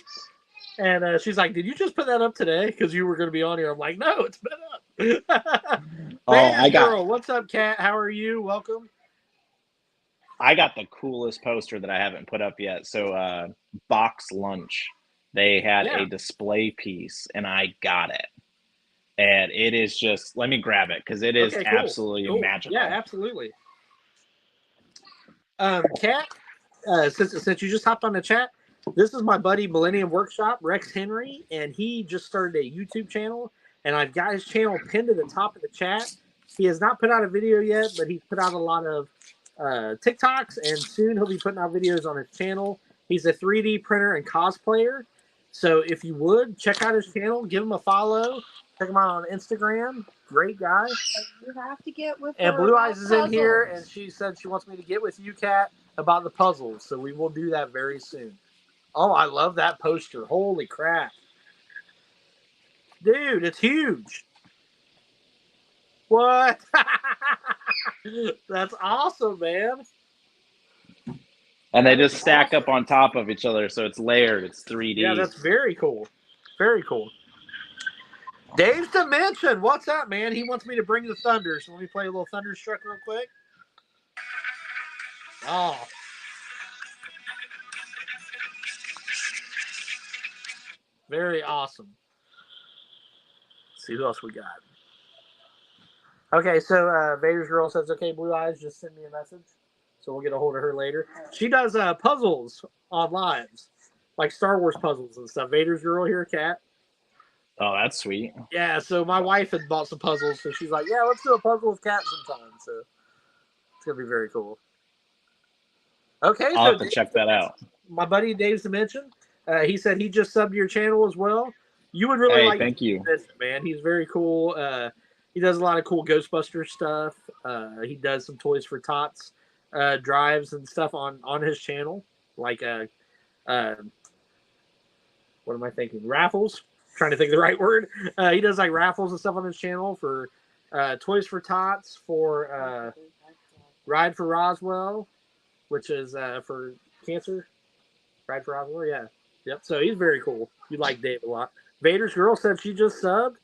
and she's like, "Did you just put that up today? Because you were going to be on here." I'm like, "No, it's been up." I got- Girl, what's up, Kat? How are you? Welcome. I got the coolest poster that I haven't put up yet. So, Box Lunch, they had Yeah. a display piece, and I got it. And it is just, let me grab it because it is Okay, cool. absolutely Cool. magical. Yeah, absolutely. Kat, since you just hopped on the chat, this is my buddy Millennium Workshop, Rex Henry, and he just started a YouTube channel, and I've got his channel pinned to the top of the chat. He has not put out a video yet, but he's put out a lot of TikToks, and soon he'll be putting out videos on his channel. He's a 3D printer and cosplayer, so if you would, check out his channel, give him a follow, check him out on Instagram. Great guy. You have to get with And her Blue about Eyes is in here, puzzles. and she said she wants me to get with you, Kat, about the puzzles. So we will do that very soon. Oh, I love that poster. Holy crap. Dude, it's huge. What? That's awesome, man. And they just stack up on top of each other, so it's layered. It's 3D. Yeah, that's very cool. Very cool. Dave's Dimension, what's up, man? He wants me to bring the thunder, so let me play a little Thunderstruck real quick. Oh. Very awesome. Let's see who else we got. Okay, so Vader's Girl says, okay, Blue Eyes, just send me a message. So we'll get a hold of her later. She does puzzles on lives, like Star Wars puzzles and stuff. Vader's Girl here, Kat. Oh, that's sweet. Yeah, so my wife had bought some puzzles, so she's like, yeah, let's do a puzzle with Kat sometime. So it's going to be very cool. Okay, I'll so have to check that out. My buddy Dave's Dimension, he said he just subbed your channel as well. You would really Hey, like thank you. this, man. He's very cool. He does a lot of cool Ghostbuster stuff. He does some Toys for Tots drives and stuff on his channel, like what am I thinking? Raffles. Trying to think of the right word. He does like raffles and stuff on his channel for Toys for Tots, for Ride for Roswell, which is for cancer. Ride for Roswell, yeah. Yep. So he's very cool. You like Dave a lot. Vader's Girl said she just subbed.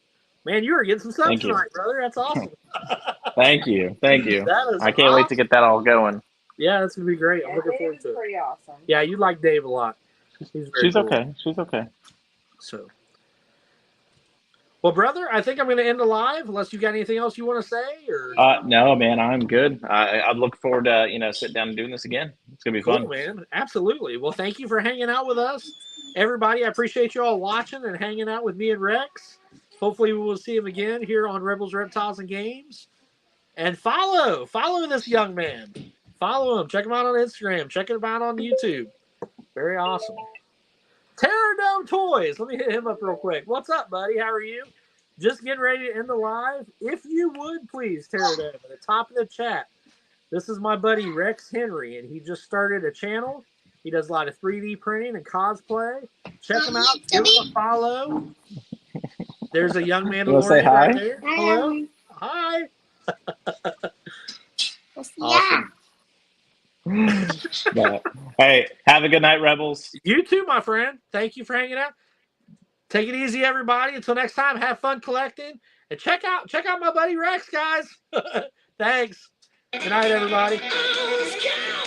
Man, you are getting some subs Thank you. tonight, brother. That's awesome. Thank you. Thank you. That is I can't wait to awesome. get that all going. Yeah, that's gonna be great. I'm Yeah, looking Dave forward is to it. pretty awesome. Yeah, you like Dave a lot. He's very She's cool. okay. She's okay. So, well, brother, I think I'm going to end the live unless you got anything else you want to say, or No, man, I'm good. I look forward to sitting down and doing this again. It's gonna be cool, fun. man. Absolutely. Well, thank you for hanging out with us, everybody. I appreciate you all watching and hanging out with me and Rex. Hopefully, we will see him again here on Rebels, Reptiles, and Games. And follow this young man. Follow him. Check him out on Instagram. Check him out on YouTube. Very awesome. Terradome Toys. Let me hit him up real quick. What's up, buddy? How are you? Just getting ready to end the live. If you would, please, Terradome, at the top of the chat. This is my buddy Rex Henry, and he just started a channel. He does a lot of 3D printing and cosplay. Check him out. Give him a follow. There's a young You wanna say Mandalorian hi? right there. Hello. Hi. Yeah. But, hey, have a good night, Rebels. You too, my friend. Thank you for hanging out. Take it easy, everybody. Until next time, have fun collecting. And check out my buddy Rex, guys. Thanks. Good night, everybody. Let's go!